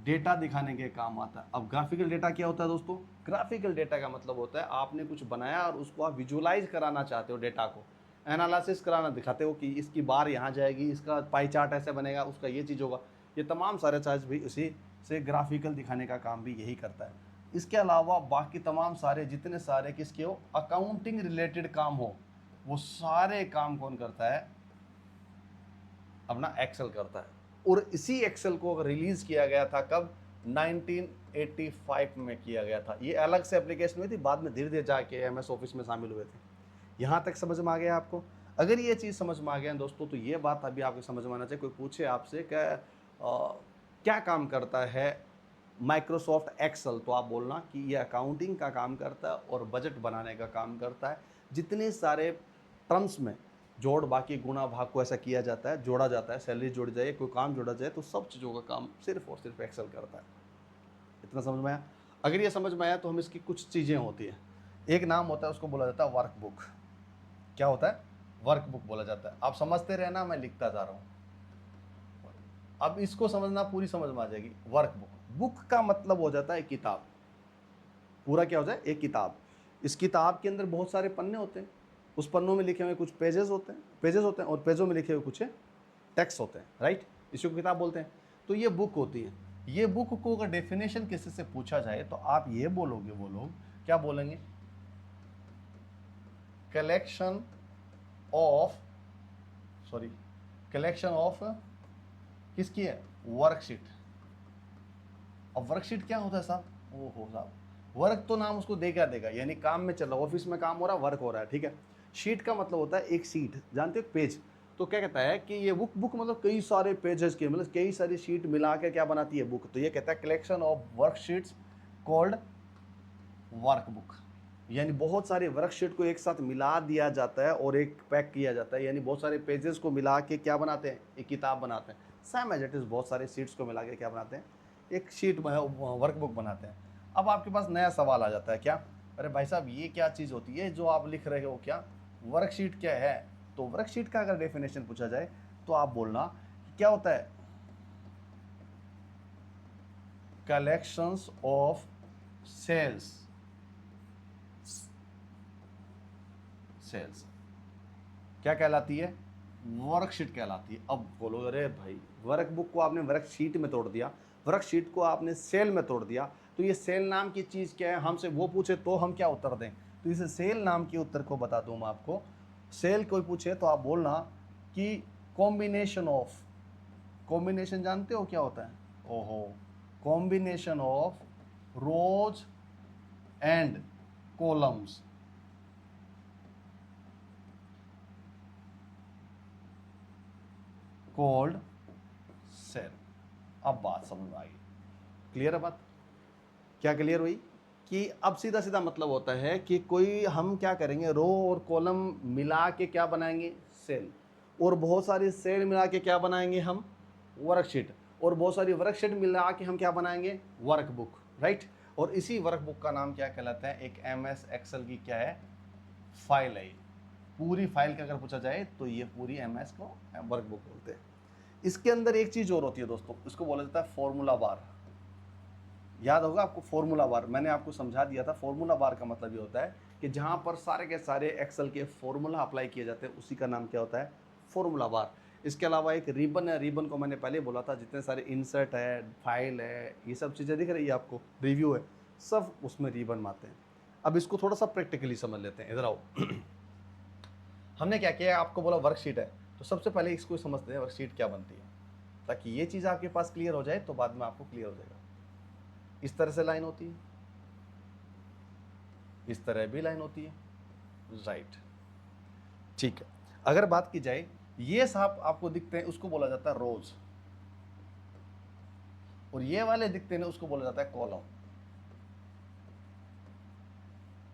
डेटा दिखाने के काम आता है। अब ग्राफिकल डेटा क्या होता है दोस्तों? ग्राफिकल डेटा का मतलब होता है आपने कुछ बनाया और उसको आप विजुअलाइज कराना चाहते हो, डेटा को एनालिसिस कराना, दिखाते हो कि इसकी बार यहाँ जाएगी, इसका पाई चार्ट ऐसे बनेगा, उसका ये चीज़ होगा। ये तमाम सारे चार्ज भी उसी से ग्राफिकल दिखाने का काम भी यही करता है। इसके अलावा बाकी तमाम सारे जितने सारे किसके हो, अकाउंटिंग रिलेटेड काम हो, वो सारे काम कौन करता है? अपना एक्सेल करता है। और इसी एक्सेल को रिलीज किया गया था कब? 1985 में किया गया था। ये अलग से एप्लीकेशन हुई थी, बाद में धीरे धीरे जाके MS ऑफिस में शामिल हुए थे। यहाँ तक समझ में आ गया आपको? अगर ये चीज़ समझ में आ गया दोस्तों, तो ये बात अभी आपको समझ में आना चाहिए। कोई पूछे आपसे क्या काम करता है माइक्रोसॉफ्ट एक्सेल, तो आप बोलना कि ये अकाउंटिंग का काम करता है और बजट बनाने का काम करता है। जितने सारे टर्म्स में जोड़, बाकी गुणा भाग को ऐसा किया जाता है, जोड़ा जाता है, सैलरी जोड़ी जाए, कोई काम जोड़ा जाए, तो सब चीज़ों का काम सिर्फ और सिर्फ एक्सेल करता है। इतना समझ में आया? अगर ये समझ में आया तो हम इसकी कुछ चीज़ें होती हैं। एक नाम होता है, उसको बोला जाता है वर्कबुक। क्या होता है? वर्कबुक बोला जाता है। आप समझते रहना, मैं लिखता जा रहा हूँ। अब इसको समझना, पूरी समझ में आ जाएगी। वर्कबुक, बुक का मतलब हो जाता है किताब। पूरा क्या हो जाए? एक किताब। इस किताब के अंदर बहुत सारे पन्ने होते हैं, उस पन्नों में लिखे हुए कुछ पेजेस होते हैं, और पेजों में लिखे हुए कुछ टेक्स्ट होते हैं। राइट, इसी को किताब बोलते हैं। तो ये बुक होती है। ये बुक को अगर डेफिनेशन किसी से पूछा जाए तो आप ये बोलोगे, वो लोग क्या बोलेंगे? कलेक्शन ऑफ किसकी है? वर्कशीट। अब वर्कशीट क्या होता है साहब? ओहो साहब, वर्क तो नाम उसको देगा, यानी काम में चल रहा है, ऑफिस में काम हो रहा है, वर्क हो रहा है। ठीक है, शीट का मतलब होता है एक सीट, जानते हो, पेज। तो क्या कहता है कि ये बुक मतलब कई सारे पेजेस के, मतलब कई सारी शीट मिला के क्या बनाती है? बुक। तो ये कहता है collection of worksheets called workbook. यानी बहुत सारे वर्कशीट को एक साथ मिला दिया जाता है और एक पैक किया जाता है, यानी बहुत सारे पेजेस को मिला के क्या बनाते हैं, एक किताब बनाते हैं। सेम एज इट इज़ बहुत सारे शीट्स को मिला के क्या बनाते हैं, एक शीट वर्कबुक बनाते हैं। अब आपके पास नया सवाल आ जाता है, क्या, अरे भाई साहब ये क्या चीज़ होती है जो आप लिख रहे हो, क्या वर्कशीट क्या है? तो वर्कशीट का अगर डेफिनेशन पूछा जाए तो आप बोलना कि क्या होता है, कलेक्शंस ऑफ सेल्स क्या कहलाती है, वर्कशीट कहलाती है। अब बोलो अरे भाई वर्कबुक को आपने वर्कशीट में तोड़ दिया, वर्कशीट को आपने सेल में तोड़ दिया, तो ये सेल नाम की चीज़ क्या है, हमसे वो पूछे तो हम क्या उत्तर दें? तो इसे सेल नाम के उत्तर को बता दूं मैं आपको। सेल कोई पूछे तो आप बोलना कि कॉम्बिनेशन ऑफ, कॉम्बिनेशन जानते हो क्या होता है? ओहो, combination of rows and columns called cell. अब बात समझ में आ गई, क्लियर है बात? क्या क्लियर हुई? कि अब सीधा सीधा मतलब होता है कि कोई हम क्या करेंगे, रो और कॉलम मिला के क्या बनाएंगे, सेल, और बहुत सारी सेल मिला के क्या बनाएंगे हम, वर्कशीट, और बहुत सारी वर्कशीट मिला के हम क्या बनाएंगे, वर्कबुक, राइट। और इसी वर्कबुक का नाम क्या कहलाता है, एक MS एक्सेल की क्या है, फाइल है। पूरी फाइल का अगर पूछा जाए तो ये पूरी MS को वर्कबुक बोलते हैं। इसके अंदर एक चीज़ और होती है दोस्तों, इसको बोला जाता है फॉर्मूला बार। याद होगा आपको फॉर्मूला बार, मैंने आपको समझा दिया था। फॉर्मूला बार का मतलब ये होता है कि जहाँ पर सारे के सारे एक्सेल के फॉर्मूला अप्लाई किए जाते हैं, उसी का नाम क्या होता है, फॉर्मूला बार। इसके अलावा एक रिबन है, रिबन को मैंने पहले बोला था, जितने सारे इंसर्ट है, फाइल है, ये सब चीज़ें दिख रही है आपको, रिव्यू है, सब उसमें रिबन आते हैं। अब इसको थोड़ा सा प्रैक्टिकली समझ लेते हैं, इधर आओ। हमने क्या किया, आपको बोला वर्कशीट है, तो सबसे पहले इसको समझते हैं वर्कशीट क्या बनती है, ताकि ये चीज़ आपके पास क्लियर हो जाए तो बाद में आपको क्लियर हो जाएगा। इस तरह से लाइन होती है, इस तरह भी लाइन होती है, राइट, ठीक है। अगर बात की जाए, ये साहब आपको दिखते हैं, उसको बोला जाता है रोज, और ये वाले दिखते हैं, उसको बोला जाता है कॉलम।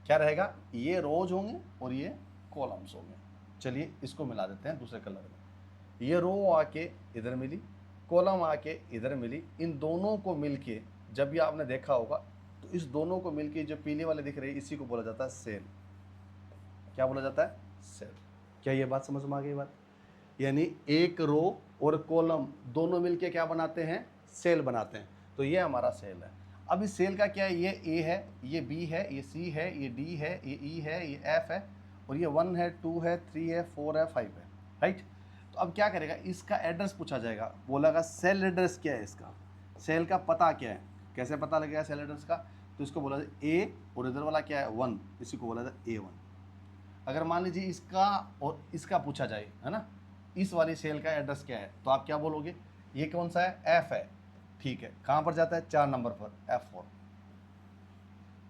क्या रहेगा, ये रोज होंगे और ये कॉलम्स होंगे। चलिए इसको मिला देते हैं दूसरे कलर में। ये रो आके इधर मिली, कॉलम आके इधर मिली, इन दोनों को मिलके जब भी आपने देखा होगा तो इस दोनों को मिलके जो पीले वाले दिख रहे हैं, इसी को बोला जाता है सेल। क्या बोला जाता है, सेल। क्या ये बात समझ में आ गई बात? यानी एक रो और कॉलम दोनों मिलके क्या बनाते हैं, सेल बनाते हैं। तो ये हमारा सेल है। अब इस सेल का क्या है, ये A है, ये B है, ये C है, ये D है, ये E है, ये F है, और ये 1 है, 2 है, 3 है, 4 है, 5 है, राइट। तो अब क्या करेगा, इसका एड्रेस पूछा जाएगा, बोलेगा सेल एड्रेस क्या है, इसका सेल का पता क्या है। कैसे पता लगेगा सेल एड्रेस का, तो इसको बोला A, और इधर वाला क्या है 1, इसी को बोला जाए A1। अगर मान लीजिए इसका और इसका पूछा जाए, है ना, इस वाली सेल का एड्रेस क्या है, तो आप क्या बोलोगे, ये कौन सा है, F है, ठीक है। कहाँ पर जाता है, 4 नंबर पर, F4।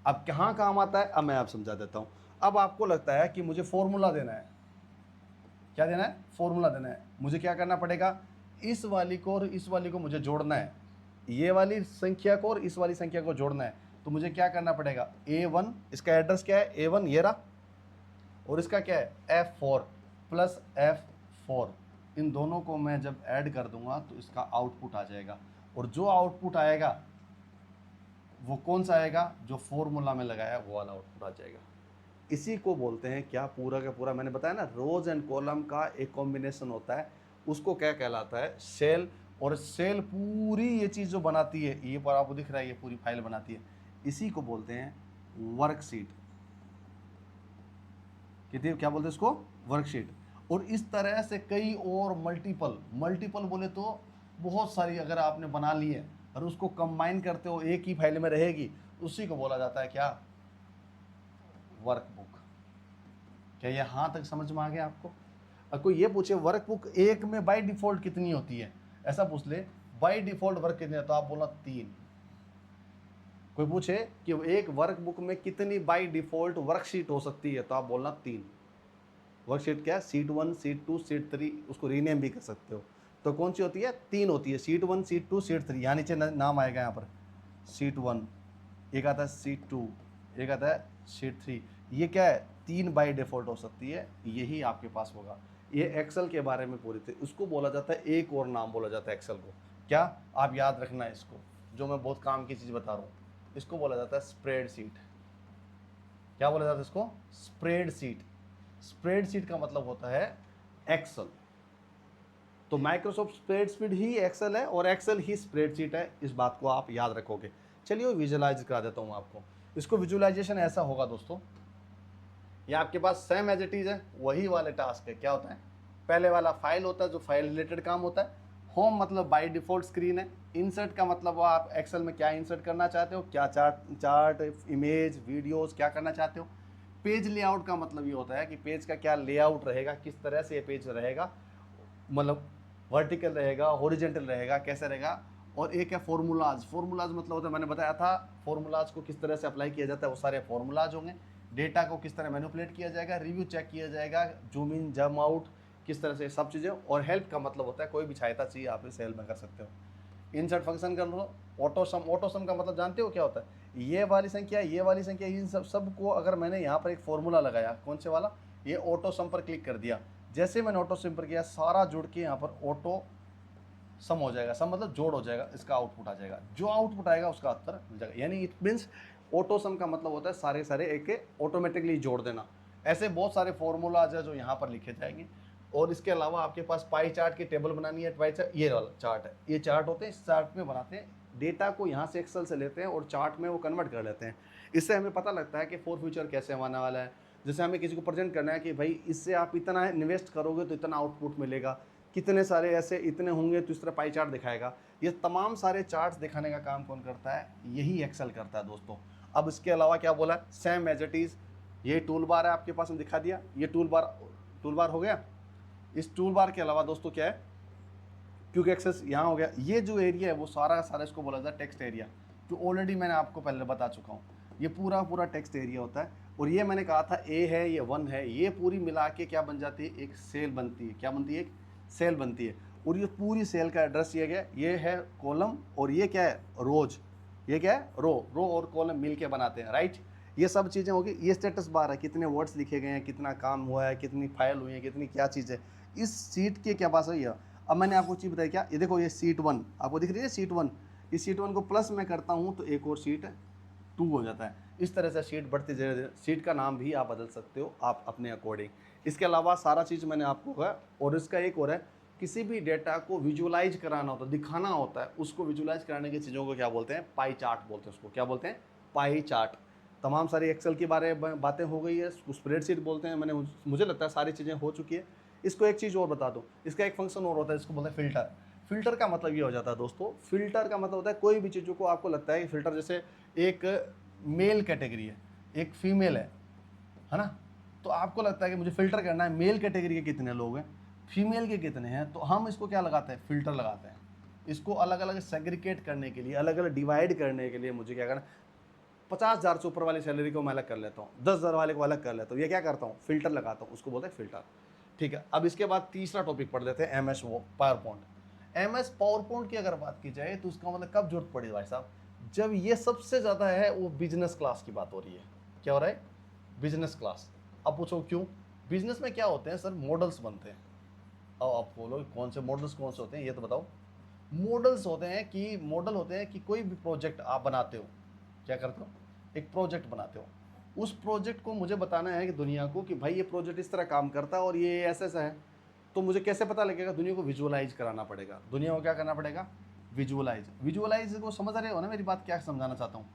अब कहाँ काम आता है, अब मैं आप समझा देता हूँ। अब आपको लगता है कि मुझे फॉर्मूला देना है, क्या देना है, फॉर्मूला देना है। मुझे क्या करना पड़ेगा, इस वाली को और इस वाली को मुझे जोड़ना है, ये वाली संख्या को और इस वाली संख्या को जोड़ना है। तो मुझे क्या करना पड़ेगा, A1, इसका एड्रेस क्या है, A1 ये रहा, और इसका क्या है, F4 प्लस F4। इन दोनों को मैं जब ऐड कर दूंगा तो इसका आउटपुट आ जाएगा, और जो आउटपुट आएगा वो कौन सा आएगा, जो फॉर्मूला में लगाया वो वाला आउटपुट आ जाएगा। इसी को बोलते हैं क्या, पूरा का पूरा मैंने बताया ना, रोज एंड कॉलम का एक कॉम्बिनेशन होता है, उसको क्या कहलाता है, सेल। और सेल पूरी ये चीज़ जो बनाती है, ये पर आपको दिख रहा है, ये पूरी फाइल बनाती है, इसी को बोलते हैं वर्कशीट। कितनी, क्या बोलते हैं इसको, वर्कशीट। और इस तरह से कई और मल्टीपल बोले तो बहुत सारी अगर आपने बना ली है और उसको कंबाइन करते हो एक ही फाइल में रहेगी, उसी को बोला जाता है क्या, वर्कबुक। क्या ये यहाँ तक समझ में आ गया आपको? अब कोई ये पूछे वर्कबुक एक में बाय डिफॉल्ट कितनी होती है, ऐसा पूछ ले, बाय डिफॉल्ट वर्क कितने, तो आप बोलना 3। कोई पूछे कि एक वर्कबुक में कितनी बाय डिफॉल्ट वर्कशीट हो सकती है, तो आप बोलना 3। वर्कशीट क्या है, शीट 1, शीट 2, शीट 3, उसको रीनेम भी कर सकते हो। तो कौन सी होती है, 3 होती है, शीट 1, शीट 2, शीट 3। यहाँ नीचे नाम आएगा, यहाँ पर शीट 1, एक आता है शीट 2, ये कहता है शीट 3। ये क्या है, 3 बाई डिफ़ॉल्ट हो सकती है, यही आपके पास होगा। ये एक्सेल के बारे में पूरी थी। उसको बोला जाता है, एक और नाम बोला जाता है एक्सेल को, क्या आप याद रखना है इसको, जो मैं बहुत काम की चीज़ बता रहा हूँ, इसको बोला जाता है स्प्रेडशीट। क्या बोला जाता है इसको, स्प्रेडशीट। स्प्रेडशीट का मतलब होता है एक्सेल। तो माइक्रोसॉफ्ट स्प्रेडशीट ही एक्सेल है और एक्सेल ही स्प्रेडशीट है, इस बात को आप याद रखोगे। चलिए विजुअलाइज करा देता हूँ आपको। इसको विजुअलाइजेशन ऐसा होगा दोस्तों, ये आपके पास सेम एज इट इज है, वही वाले टास्क है। क्या होता है, पहले वाला फाइल होता है जो फाइल रिलेटेड काम होता है। होम मतलब बाय डिफॉल्ट स्क्रीन है। इंसर्ट का मतलब वो आप एक्सेल में क्या इंसर्ट करना चाहते हो, क्या चार्ट इमेज वीडियोस क्या करना चाहते हो। पेज लेआउट का मतलब ये होता है कि पेज का क्या लेआउट रहेगा, किस तरह से ये पेज रहेगा, मतलब वर्टिकल रहेगा, हॉरिजेंटल रहेगा, कैसे रहेगा। और एक है फॉर्मूलाज। फॉर्मूलाज मतलब होता है, मैंने बताया था फॉर्मूलाज को किस तरह से अप्लाई किया जाता है, वो सारे फॉर्मूलाज होंगे। डेटा को किस तरह मैनिपुलेट किया जाएगा, रिव्यू चेक किया जाएगा, जूम इन जूम आउट किस तरह से, सब चीज़ें। और हेल्प का मतलब होता है कोई भी सहायता चाहिए आप इस हेल्प में कर सकते हो। इंसर्ट फंक्शन कर लो। ऑटोसम, ऑटोसम का मतलब जानते हो क्या होता है, ये वाली संख्या ये वाली संख्या, इन सब को अगर मैंने यहाँ पर एक फॉर्मूला लगाया, कौन से वाला, ये ऑटोसम पर क्लिक कर दिया, जैसे मैंने ऑटोसम पर किया सारा जुड़ के यहाँ पर ऑटो सम हो जाएगा। सम मतलब जोड़ हो जाएगा, इसका आउटपुट आ जाएगा, जो आउटपुट आएगा उसका उत्तर मिल जाएगा। यानी इट मीन्स ऑटो सम का मतलब होता है सारे सारे एक ऑटोमेटिकली जोड़ देना। ऐसे बहुत सारे फॉर्मूलाज है जो यहाँ पर लिखे जाएंगे। और इसके अलावा आपके पास पाई चार्ट की टेबल बनानी है, पाई चार्ट ये वाला चार्ट है, ये चार्ट होते हैं, इस चार्ट में बनाते हैं, डेटा को यहाँ से एक्सेल से लेते हैं और चार्ट में वो कन्वर्ट कर लेते हैं। इससे हमें पता लगता है कि फॉर फ्यूचर कैसे आने वाला है। जैसे हमें किसी को प्रेजेंट करना है कि भाई इससे आप इतना इन्वेस्ट करोगे तो इतना आउटपुट मिलेगा, कितने सारे ऐसे इतने होंगे तो इस तरह पाई चार्ट दिखाएगा। ये तमाम सारे चार्ट्स दिखाने का काम कौन करता है, यही एक्सेल करता है दोस्तों। अब इसके अलावा क्या बोला, सेम एज इट इज, ये टूल बार है आपके पास में दिखा दिया, ये टूल बार हो गया। इस टूल बार के अलावा दोस्तों क्या है, क्योंकि एक्सेस यहाँ हो गया, ये जो एरिया है वो सारा का सारा इसको बोला जाता है टेक्स्ट एरिया, जो ऑलरेडी मैंने आपको पहले बता चुका हूँ। ये पूरा पूरा टेक्स्ट एरिया होता है। और ये मैंने कहा था ए है, ये 1 है, ये पूरी मिला के क्या बन जाती है, एक सेल बनती है। क्या बनती है, एक सेल बनती है। और ये पूरी सेल का एड्रेस ये गया, ये है कॉलम और ये क्या है, रोज। ये क्या है, रो और कॉलम मिल के बनाते हैं, राइट। ये सब चीज़ें होगी। ये स्टेटस बार है, कितने वर्ड्स लिखे गए हैं, कितना काम हुआ है, कितनी फाइल हुई है, कितनी क्या चीज़ है। इस सीट के क्या पास है ये। अब मैंने आपको चीज़ बताई क्या, ये देखो, ये सीट 1 आपको दिख रही है, सीट 1। इस सीट 1 को प्लस में करता हूँ तो एक और सीट 2 हो जाता है। इस तरह से शीट बढ़ती धीरे धीरे। सीट का नाम भी आप बदल सकते हो आप अपने अकॉर्डिंग। इसके अलावा सारा चीज़ मैंने आपको कहा। और इसका एक और है, किसी भी डेटा को विजुअलाइज कराना होता है, दिखाना होता है, उसको विजुअलाइज कराने की चीज़ों को क्या बोलते हैं, पाई चार्ट बोलते हैं। उसको क्या बोलते हैं, पाई चार्ट। तमाम सारी एक्सेल के बारे में बातें हो गई है, स्प्रेडशीट बोलते हैं। मुझे लगता है सारी चीज़ें हो चुकी है। इसको एक चीज़ और बता दो, इसका एक फंक्शन और होता है, इसको बोलते हैं फ़िल्टर। फ़िल्टर का मतलब ये हो जाता है दोस्तों, फ़िल्टर का मतलब होता है कोई भी चीज़ों को आपको लगता है कि फ़िल्टर, जैसे एक मेल कैटेगरी है, एक फीमेल है ना, तो आपको लगता है कि मुझे फ़िल्टर करना है, मेल कैटेगरी के कितने लोग हैं, फीमेल के कितने हैं, तो हम इसको क्या लगाते हैं, फ़िल्टर लगाते हैं। इसको अलग अलग सेग्रीगेट करने के लिए, अलग अलग डिवाइड करने के लिए मुझे क्या करना, 50,000 से ऊपर वाली सैलरी को मैं अलग कर लेता हूँ, 10,000 वाले को अलग कर लेता हूँ। ये क्या करता हूँ, फ़िल्टर लगाता हूँ, उसको बोलते हैं फ़िल्टर। ठीक है, अब इसके बाद तीसरा टॉपिक पढ़ लेते हैं, MS power point. MS power point की अगर बात की जाए तो उसका मतलब कब जरूरत पड़ी भाई साहब, जब ये सबसे ज़्यादा है वो बिजनेस क्लास की बात हो रही है। क्या हो रहा है, बिजनेस क्लास। अब पूछो क्यों, बिजनेस में क्या होते हैं सर, मॉडल्स बनते हैं। अब आप बोलो कौन से मॉडल्स, कौन से होते हैं, ये तो बताओ। मॉडल्स होते हैं कि मॉडल होते हैं कि कोई भी प्रोजेक्ट आप बनाते हो, क्या करते हो, एक प्रोजेक्ट बनाते हो। उस प्रोजेक्ट को मुझे बताना है कि दुनिया को कि भाई ये प्रोजेक्ट इस तरह काम करता है और ये ऐसा ऐसा है। तो मुझे कैसे पता लगेगा, दुनिया को विजुअलाइज कराना पड़ेगा। दुनिया को क्या करना पड़ेगा, विजुअलाइज। विजुअलाइज को समझ रहे हो ना मेरी बात, क्या समझाना चाहता हूँ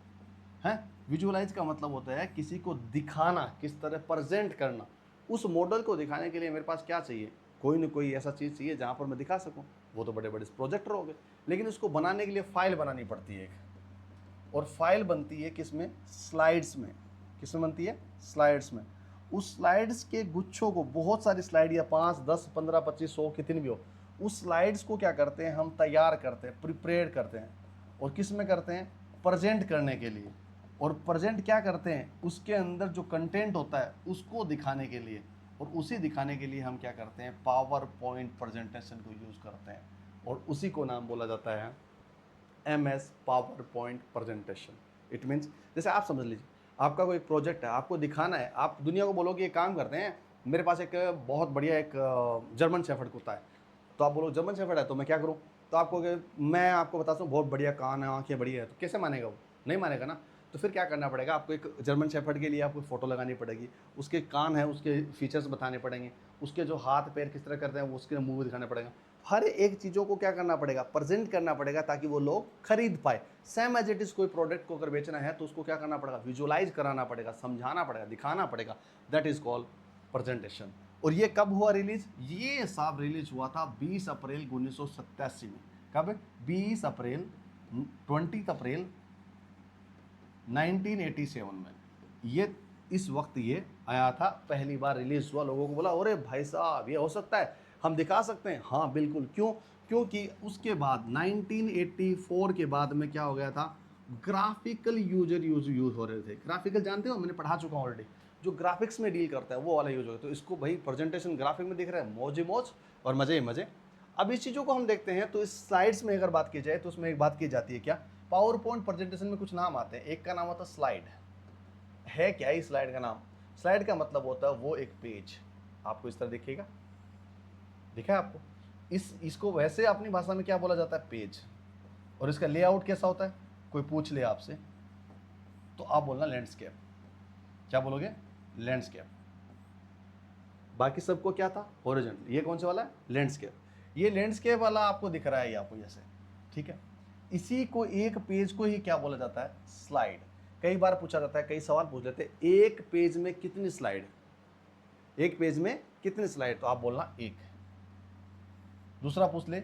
हैं। विजुअलाइज का मतलब होता है किसी को दिखाना, किस तरह प्रेजेंट करना। उस मॉडल को दिखाने के लिए मेरे पास क्या चाहिए, कोई ना कोई ऐसा चीज़ चाहिए जहाँ पर मैं दिखा सकूँ। वो तो बड़े बड़े प्रोजेक्टर हो गए, लेकिन उसको बनाने के लिए फाइल बनानी पड़ती है एक। और फाइल बनती है किस में, स्लाइड्स में। किस में बनती है, स्लाइड्स में। उस स्लाइड्स के गुच्छों को, बहुत सारी स्लाइड या 5, 10, 15, 25, 100 कितनी भी हो, उस स्लाइड्स को क्या करते हैं हम, तैयार करते हैं, प्रिपेयर करते हैं। और किस में करते हैं, प्रेजेंट करने के लिए। और प्रेजेंट क्या करते हैं, उसके अंदर जो कंटेंट होता है उसको दिखाने के लिए। और उसी दिखाने के लिए हम क्या करते हैं, पावर पॉइंट प्रेजेंटेशन को यूज़ करते हैं। और उसी को नाम बोला जाता है MS power point presentation. It means, जैसे आप समझ लीजिए, आपका कोई प्रोजेक्ट है, आपको दिखाना है, आप दुनिया को बोलो कि ये काम करते हैं, मेरे पास एक बहुत बढ़िया एक जर्मन शेफर्ड कुत्ता है। तो आप बोलो जर्मन शेफर्ड है तो मैं क्या करूँ? तो आपको मैं आपको बताता हूँ बहुत बढ़िया कान है, आँखें बढ़िया है, तो कैसे मानेगा वो? नहीं मानेगा ना। तो फिर क्या करना पड़ेगा आपको, एक जर्मन शेफर्ड के लिए आपको फ़ोटो लगानी पड़ेगी, उसके कान है, उसके फीचर्स बताने पड़ेंगे, उसके जो हाथ पैर किस तरह करते हैं वो उसके मुँह दिखाना पड़ेगा। हर एक चीज़ों को क्या करना पड़ेगा, प्रेजेंट करना पड़ेगा ताकि वो लोग खरीद पाए। सेम एज इट इज़ कोई प्रोडक्ट को अगर बेचना है तो उसको क्या करना पड़ेगा, विजुअलाइज कराना पड़ेगा, समझाना पड़ेगा, दिखाना पड़ेगा। That is called presentation. और ये कब हुआ रिलीज? ये साहब रिलीज हुआ था 20 अप्रैल 1987 में। कब? 20 अप्रैल 20 अप्रैल 1987 में। ये इस वक्त ये आया था, पहली बार रिलीज हुआ। लोगों को बोला अरे भाई साहब ये हो सकता है, हम दिखा सकते हैं। हाँ बिल्कुल। क्यों? क्योंकि उसके बाद 1984 के बाद में क्या हो गया था, ग्राफिकल यूज हो रहे थे। ग्राफिकल जानते हो, मैंने पढ़ा चुका हूँ ऑलरेडी। जो ग्राफिक्स में डील करता है वो वाला यूज हो गया। तो इसको भाई प्रेजेंटेशन ग्राफिक में दिख रहा है, मौज ही मौज और मजे ही मजे। अब इस चीज़ों को हम देखते हैं तो इस स्लाइड्स में अगर बात की जाए तो उसमें एक बात की जाती है क्या, पावर पॉइंट प्रेजेंटेशन में कुछ नाम आते हैं। एक का नाम होता है स्लाइड। है क्या इस स्लाइड का नाम? स्लाइड का मतलब होता है वो एक पेज आपको इस तरह दिखेगा, दिखा है आपको? इसको वैसे अपनी भाषा में क्या बोला जाता है, पेज। और इसका लेआउट कैसा होता है, कोई पूछ ले आपसे तो आप बोलना लैंडस्केप। क्या बोलोगे? लैंडस्केप। बाकी सबको क्या था, हॉरिजॉन्टल। ये कौन से वाला है, लैंडस्केप। ये लैंडस्केप वाला आपको दिख रहा है ये आपको जैसे, ठीक है। इसी को एक पेज को ही क्या बोला जाता है, स्लाइड। कई बार पूछा जाता है, कई सवाल पूछ लेते हैं, एक पेज में कितनी स्लाइड, एक पेज में कितनी स्लाइड, तो आप बोलना एक। दूसरा पूछ ले,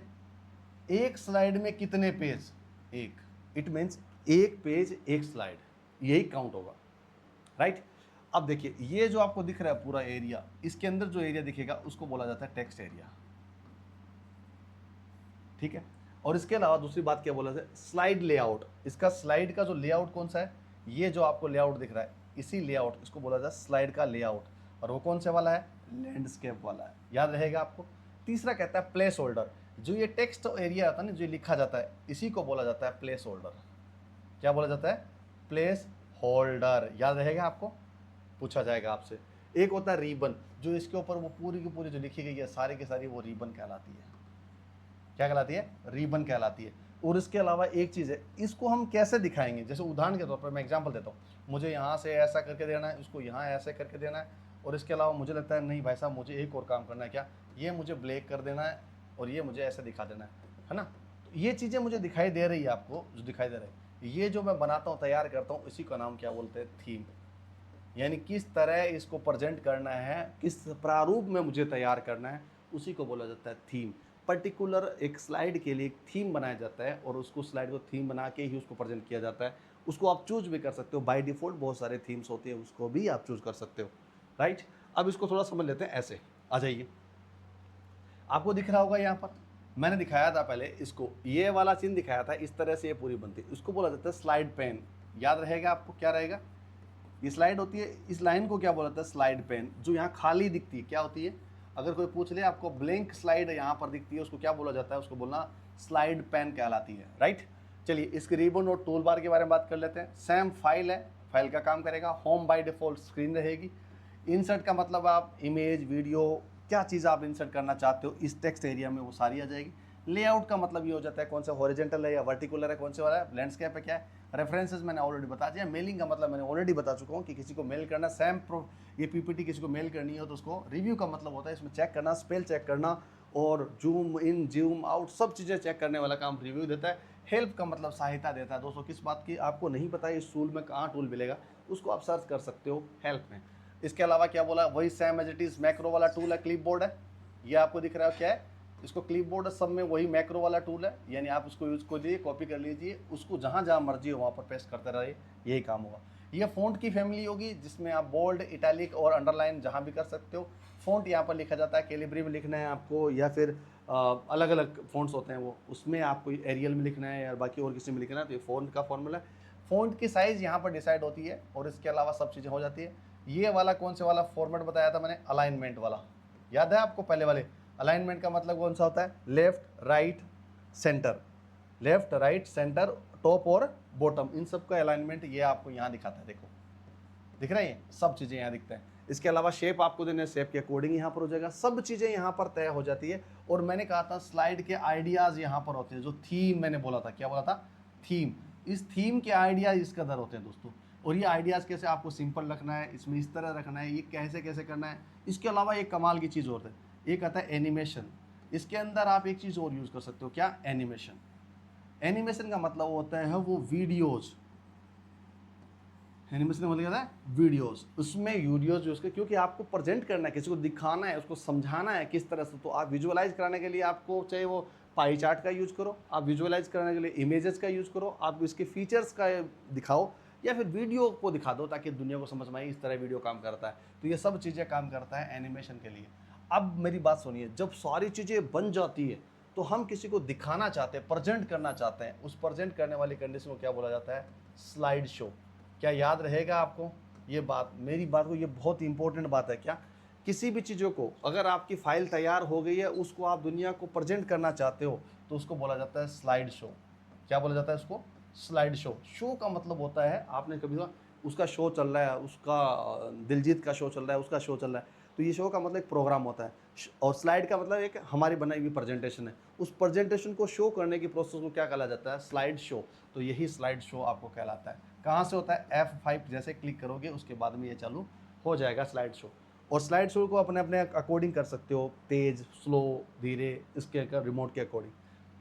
एक स्लाइड में कितने पेज, एक। इट मीन्स एक पेज एक स्लाइड, यही काउंट होगा, राइट। अब देखिए ये जो आपको दिख रहा है पूरा एरिया, इसके अंदर जो एरिया दिखेगा उसको बोला जाता है टेक्स्ट एरिया, ठीक है। और इसके अलावा दूसरी बात क्या बोला जाए, स्लाइड लेआउट। इसका स्लाइड का जो लेआउट कौन सा है, ये जो आपको लेआउट दिख रहा है, इसी लेआउट इसको बोला जाए स्लाइड का लेआउट। और वो कौन से वाला है, लैंडस्केप वाला है, याद रहेगा आपको। तीसरा कहता है प्लेस होल्डर। जो ये टेक्स्ट एरिया होता है ना, जो लिखा जाता है, इसी को बोला जाता है प्लेस होल्डर। क्या बोला जाता है, प्लेस होल्डर। याद रहेगा आपको, पूछा जाएगा आपसे। एक होता है रिबन, जो इसके ऊपर वो पूरी की पूरी जो लिखी गई है सारी की सारी, वो रिबन कहलाती है। क्या कहलाती है, रिबन कहलाती है। और इसके अलावा एक चीज़ है, इसको हम कैसे दिखाएंगे, जैसे उदाहरण के तौर पर मैं एग्जांपल देता हूँ, मुझे यहाँ से ऐसा करके देना है, इसको यहाँ ऐसे करके देना है, और इसके अलावा मुझे लगता है नहीं भाई साहब मुझे एक और काम करना है, क्या, ये मुझे ब्लैक कर देना है और ये मुझे ऐसे दिखा देना है ना। तो ये चीज़ें मुझे दिखाई दे रही है आपको, जो दिखाई दे रहा है, ये जो मैं बनाता हूँ, तैयार करता हूँ, इसी का नाम क्या बोलते हैं, थीम। यानी किस तरह इसको प्रेजेंट करना है, किस प्रारूप में मुझे तैयार करना है, उसी को बोला जाता है थीम। पर्टिकुलर एक स्लाइड के लिए एक थीम बनाया जाता है और उसको स्लाइड को थीम बना के ही उसको प्रेजेंट किया जाता है। उसको आप चूज भी कर सकते हो, बाय डिफ़ॉल्ट बहुत सारे थीम्स होते हैं, उसको भी आप चूज कर सकते हो, राइट। अब इसको थोड़ा समझ लेते हैं। ऐसे आ जाइए, आपको दिख रहा होगा यहाँ पर, मैंने दिखाया था पहले इसको, ये वाला चिन्ह दिखाया था, इस तरह से ये पूरी बनती है, इसको बोला जाता है स्लाइड पेन। याद रहेगा आपको, क्या रहेगा, ये स्लाइड होती है, इस लाइन को क्या बोला जाता है, स्लाइड पेन। जो यहाँ खाली दिखती है क्या होती है, अगर कोई पूछ ले आपको ब्लैंक स्लाइड यहाँ पर दिखती है, उसको क्या बोला जाता है, उसको बोलना स्लाइड पेन कहलाती है, राइट। चलिए इसके रिबन और टूल बार के बारे में बात कर लेते हैं। सेम फाइल है, फाइल का काम करेगा। होम बाय डिफॉल्ट स्क्रीन रहेगी। इंसर्ट का मतलब आप इमेज, वीडियो, क्या चीज़ आप इंसर्ट करना चाहते हो इस टेक्स्ट एरिया में, वो सारी आ जाएगी। लेआउट का मतलब ये हो जाता है कौन सा हॉरिजॉन्टल है या वर्टिकुलर है, कौन से वाला है, लैंडस्केप है, क्या है। रेफरेंसेस मैंने ऑलरेडी बता दिया। मेलिंग का मतलब मैंने ऑलरेडी बता चुका हूँ कि किसी को मेल करना, ये पीपीटी किसी को मेल करनी हो तो उसको रिव्यू का मतलब होता है इसमें चेक करना, स्पेल चेक करना और जूम इन जूम आउट सब चीज़ें चेक करने वाला काम रिव्यू देता है। हेल्प का मतलब सहायता देता है। दोस्तों किस बात की आपको नहीं पता है इस टूल में कहाँ टूल मिलेगा, उसको आप सर्च कर सकते हो हेल्प में। इसके अलावा क्या बोला, वही same as it is macro वाला टूल है, क्लिप बोर्ड है, ये आपको दिख रहा है क्या है, इसको क्लिप बोर्ड सब में वही मैक्रो वाला टूल है। यानी आप उसको यूज कर लीजिए, कॉपी कर लीजिए, उसको जहाँ जहाँ मर्जी हो वहाँ पर पेस्ट करते रहिए, यही काम होगा। ये फ़ॉन्ट की फैमिली होगी जिसमें आप बोल्ड, इटैलिक और अंडरलाइन जहाँ भी कर सकते हो। फ़ॉन्ट यहाँ पर लिखा जाता है, कैलिब्री में लिखना है आपको या फिर अलग अलग फ़ॉन्ट्स होते हैं वो, उसमें आपको एरियल में लिखना है या बाकी और किसी में लिखना है, तो ये फ़ॉन्ट का फॉर्मूला है। फ़ॉन्ट की साइज़ यहाँ पर डिसाइड होती है और इसके अलावा सब चीज़ें हो जाती है। ये वाला कौन से वाला फॉर्मेट बताया था मैंने, अलाइनमेंट वाला, याद है आपको पहले वाले। अलाइनमेंट का मतलब कौन सा होता है, left right centre, left right centre, top और बॉटम, इन सब का अलाइनमेंट ये आपको यहाँ दिखाता है। देखो दिख रहा है, ये सब चीज़ें यहाँ दिखते हैं। इसके अलावा शेप आपको देने, शेप के अकॉर्डिंग यहाँ पर हो जाएगा, सब चीज़ें यहाँ पर तय हो जाती है। और मैंने कहा था स्लाइड के आइडियाज़ यहाँ पर होते हैं, जो थीम मैंने बोला था, क्या बोला था, थीम। इस थीम के आइडियाज इस कदर होते हैं दोस्तों। और ये आइडियाज़ कैसे आपको सिंपल रखना है, इसमें इस तरह रखना है, ये कैसे कैसे करना है। इसके अलावा एक कमाल की चीज़ और है, एक आता है एनिमेशन। इसके अंदर आप एक चीज़ और यूज़ कर सकते हो, क्या, एनिमेशन। एनिमेशन का मतलब होता है वो वीडियोज़, एनिमेशन मतलब क्या है, वीडियोस। उसमें वीडियोस यूज़ कर, क्योंकि आपको प्रेजेंट करना है, किसी को दिखाना है, उसको समझाना है किस तरह से। तो आप विजुअलाइज कराने के लिए आपको चाहे वो पाई चार्ट का यूज़ करो, आप विजुअलाइज कराने के लिए इमेजेस का यूज़ करो, आप इसके फीचर्स का दिखाओ, या फिर वीडियो को दिखा दो ताकि दुनिया को समझ में आए इस तरह वीडियो काम करता है। तो ये सब चीज़ें काम करता है एनिमेशन के लिए। अब मेरी बात सुनिए, जब सारी चीज़ें बन जाती है तो हम किसी को दिखाना चाहते हैं, प्रेजेंट करना चाहते हैं, उस प्रेजेंट करने वाली कंडीशन को क्या बोला जाता है, स्लाइड शो। क्या याद रहेगा आपको ये बात, मेरी बात को, ये बहुत इंपॉर्टेंट बात है। क्या, किसी भी चीज़ों को, अगर आपकी फाइल तैयार हो गई है, उसको आप दुनिया को प्रेजेंट करना चाहते हो, तो उसको बोला जाता है स्लाइड शो। क्या बोला जाता है उसको, स्लाइड शो। शो का मतलब होता है, आपने कभी सुना, उसका शो चल रहा है, उसका दिलजीत का शो चल रहा है, उसका शो चल रहा है, तो ये शो का मतलब एक प्रोग्राम होता है। और स्लाइड का मतलब एक हमारी बनाई हुई प्रेजेंटेशन है, उस प्रेजेंटेशन को शो करने की प्रोसेस को क्या कहा जाता है, स्लाइड शो। तो यही स्लाइड शो आपको कहलाता है। कहाँ से होता है, F5 जैसे क्लिक करोगे उसके बाद में ये चालू हो जाएगा स्लाइड शो। और स्लाइड शो को अपने अपने अकॉर्डिंग कर सकते हो, तेज, स्लो, धीरे, इसके रिमोट के अकॉर्डिंग।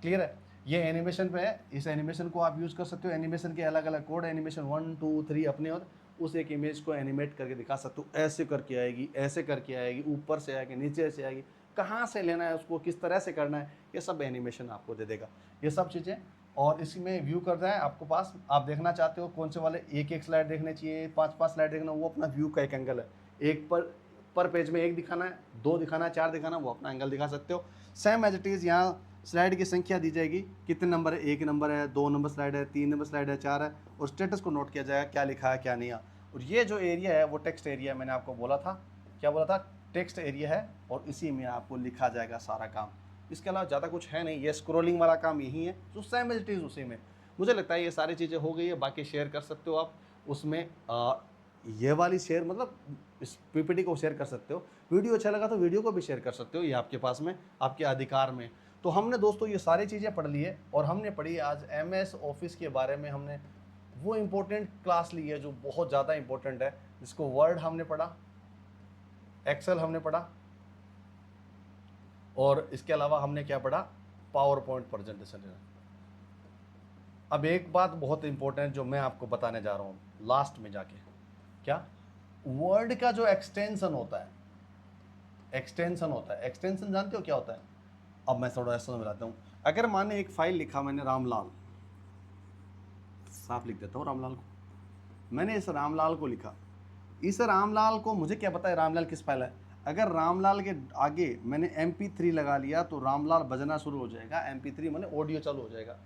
क्लियर है, ये एनिमेशन पे है, इस एनिमेशन को आप यूज़ कर सकते हो। एनिमेशन के अलग अलग कोड, एनिमेशन 1 2 3 अपने, और उस एक इमेज को एनिमेट करके दिखा सकते हो, ऐसे करके आएगी, ऐसे करके आएगी, ऊपर से आएगी, नीचे से आएगी, कहाँ से लेना है उसको, किस तरह से करना है, ये सब एनिमेशन आपको दे देगा, ये सब चीज़ें। और इसमें व्यू कर रहा है आपको पास, आप देखना चाहते हो कौन से वाले, एक एक स्लाइड देखने चाहिए, 5 5 स्लाइड देखना, वो अपना व्यू का एक एंगल है। एक पर पेज में एक दिखाना है, 2 दिखाना है, 4 दिखाना है, वो अपना एंगल दिखा सकते हो। सेम एज इट इज़ यहाँ स्लाइड की संख्या दी जाएगी, कितने नंबर है, 1 नंबर है, 2 नंबर स्लाइड है, 3 नंबर स्लाइड है, 4 है, और स्टेटस को नोट किया जाएगा, क्या लिखा है क्या नहीं है। और ये जो एरिया है वो टेक्स्ट एरिया है, मैंने आपको बोला था, क्या बोला था, टेक्स्ट एरिया है, और इसी में आपको लिखा जाएगा सारा काम। इसके अलावा ज़्यादा कुछ है नहीं, ये स्क्रोलिंग वाला काम यही है, जो सेम एज इट इज़ उसी में। मुझे लगता है ये सारी चीज़ें हो गई है, बाकी शेयर कर सकते हो आप उसमें। ये वाली शेयर मतलब इस पीपीटी को शेयर कर सकते हो, वीडियो अच्छा लगा तो वीडियो को भी शेयर कर सकते हो, ये आपके पास में, आपके अधिकार में। तो हमने दोस्तों ये सारी चीज़ें पढ़ ली है, और हमने पढ़ी आज MS ऑफिस के बारे में। हमने वो इम्पोर्टेंट क्लास ली है जो बहुत ज़्यादा इम्पोर्टेंट है, जिसको वर्ड हमने पढ़ा, एक्सेल हमने पढ़ा, और इसके अलावा हमने क्या पढ़ा, पावर पॉइंट प्रेजेंटेशन। अब एक बात बहुत इंपॉर्टेंट जो मैं आपको बताने जा रहा हूँ लास्ट में जाके, क्या, वर्ड का जो एक्सटेंशन होता है, एक्सटेंशन होता है, एक्सटेंशन जानते हो क्या होता है। अब मैं थोड़ा ऐसा समझाता हूँ। अगर माने एक फाइल लिखा मैंने, रामलाल, साफ लिख देता हूँ रामलाल को, मैंने इस रामलाल को लिखा, इस रामलाल को मुझे क्या पता है रामलाल किस फाइल है। अगर रामलाल के आगे मैंने MP3 लगा लिया तो रामलाल बजना शुरू हो जाएगा, MP3 माने ऑडियो चालू हो जाएगा।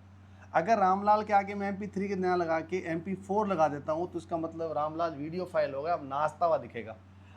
अगर रामलाल के आगे मैं MP3 के नया लगा के MP4 लगा देता हूँ तो इसका मतलब रामलाल वीडियो फाइल होगा, अब नाचता हुआ दिखेगा।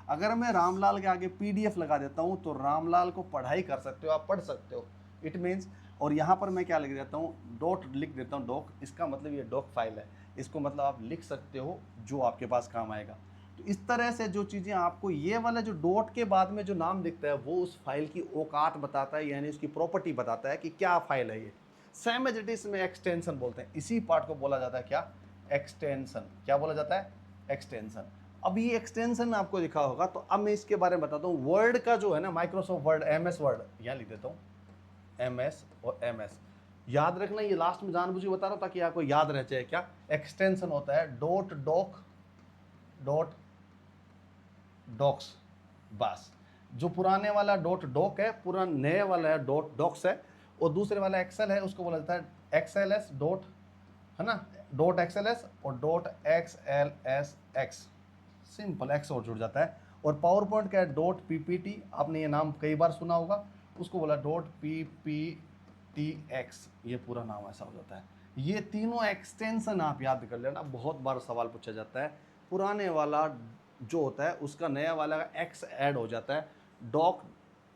अगर मैं रामलाल के आगे PDF लगा देता हूँ तो रामलाल को पढ़ाई कर सकते हो, आप पढ़ सकते हो, इट मीन्स। और यहाँ पर मैं क्या लिख देता हूँ, डॉट लिख देता हूँ, डॉक, इसका मतलब ये डॉक फाइल है, इसको मतलब आप लिख सकते हो जो आपके पास काम आएगा। तो इस तरह से जो चीज़ें आपको, ये वाला जो डॉट के बाद में जो नाम दिखता है वो उस फाइल की औकात बताता है, यानी उसकी प्रॉपर्टी बताता है कि क्या फाइल है ये। सेम एज इट इज में एक्सटेंशन बोलते हैं, इसी पार्ट को बोला जाता है क्या, एक्सटेंशन। क्या बोला जाता है, एक्सटेंशन। अब ये एक्सटेंशन आपको दिखा होगा, तो अब मैं इसके बारे में बताता हूँ। वर्ड का जो है ना, माइक्रोसॉफ्ट वर्ड, MS वर्ड, यहाँ लिख देता हूँ, MS और MS। याद रखना, ये लास्ट में जानबूझ के बता रहा हूँ ताकि आपको याद रह जाए। क्या एक्सटेंशन होता है, डॉट डॉक, डॉट डॉक्स, बस। जो पुराने वाला डॉट डॉक है, पूरा नए वाला है डॉट डॉक्स है, और दूसरे वाला एक्सेल है, उसको बोला जाता है XLS डॉट, है ना, डॉट XLS और डॉट XLSX, सिंपल, एक्स और जुड़ जाता है। और पावर पॉइंट का है डॉट PPT, आपने ये नाम कई बार सुना होगा, उसको बोला डॉट PPTX, ये पूरा नाम ऐसा हो जाता है। ये तीनों एक्सटेंशन आप याद कर लेना, बहुत बार सवाल पूछा जाता है। पुराने वाला जो होता है उसका नया वाला का X ऐड हो जाता है, डॉक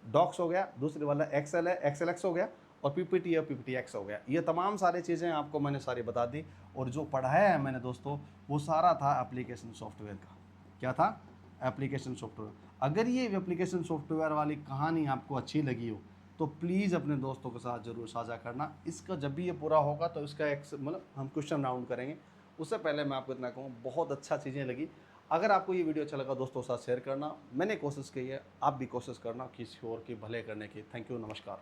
डॉक्स हो गया, दूसरे वाला XL है, XLX हो गया, और PPT है, PPTX हो गया। ये तमाम सारी चीज़ें आपको मैंने सारी बता दी, और जो पढ़ाया है मैंने दोस्तों वो सारा था एप्लीकेशन सॉफ्टवेयर का। क्या था? Application software. अगर ये एप्लीकेशन सॉफ्टवेयर वाली कहानी आपको अच्छी लगी हो तो प्लीज़ अपने दोस्तों के साथ ज़रूर साझा करना। इसका जब भी ये पूरा होगा तो इसका एक मतलब हम क्वेश्चन राउंड करेंगे। उससे पहले मैं आपको इतना कहूँ, बहुत अच्छा चीज़ें लगी। अगर आपको ये वीडियो अच्छा लगा दोस्तों के साथ शेयर करना। मैंने कोशिश की है, आप भी कोशिश करना किसी और की भले करने की। थैंक यू, नमस्कार।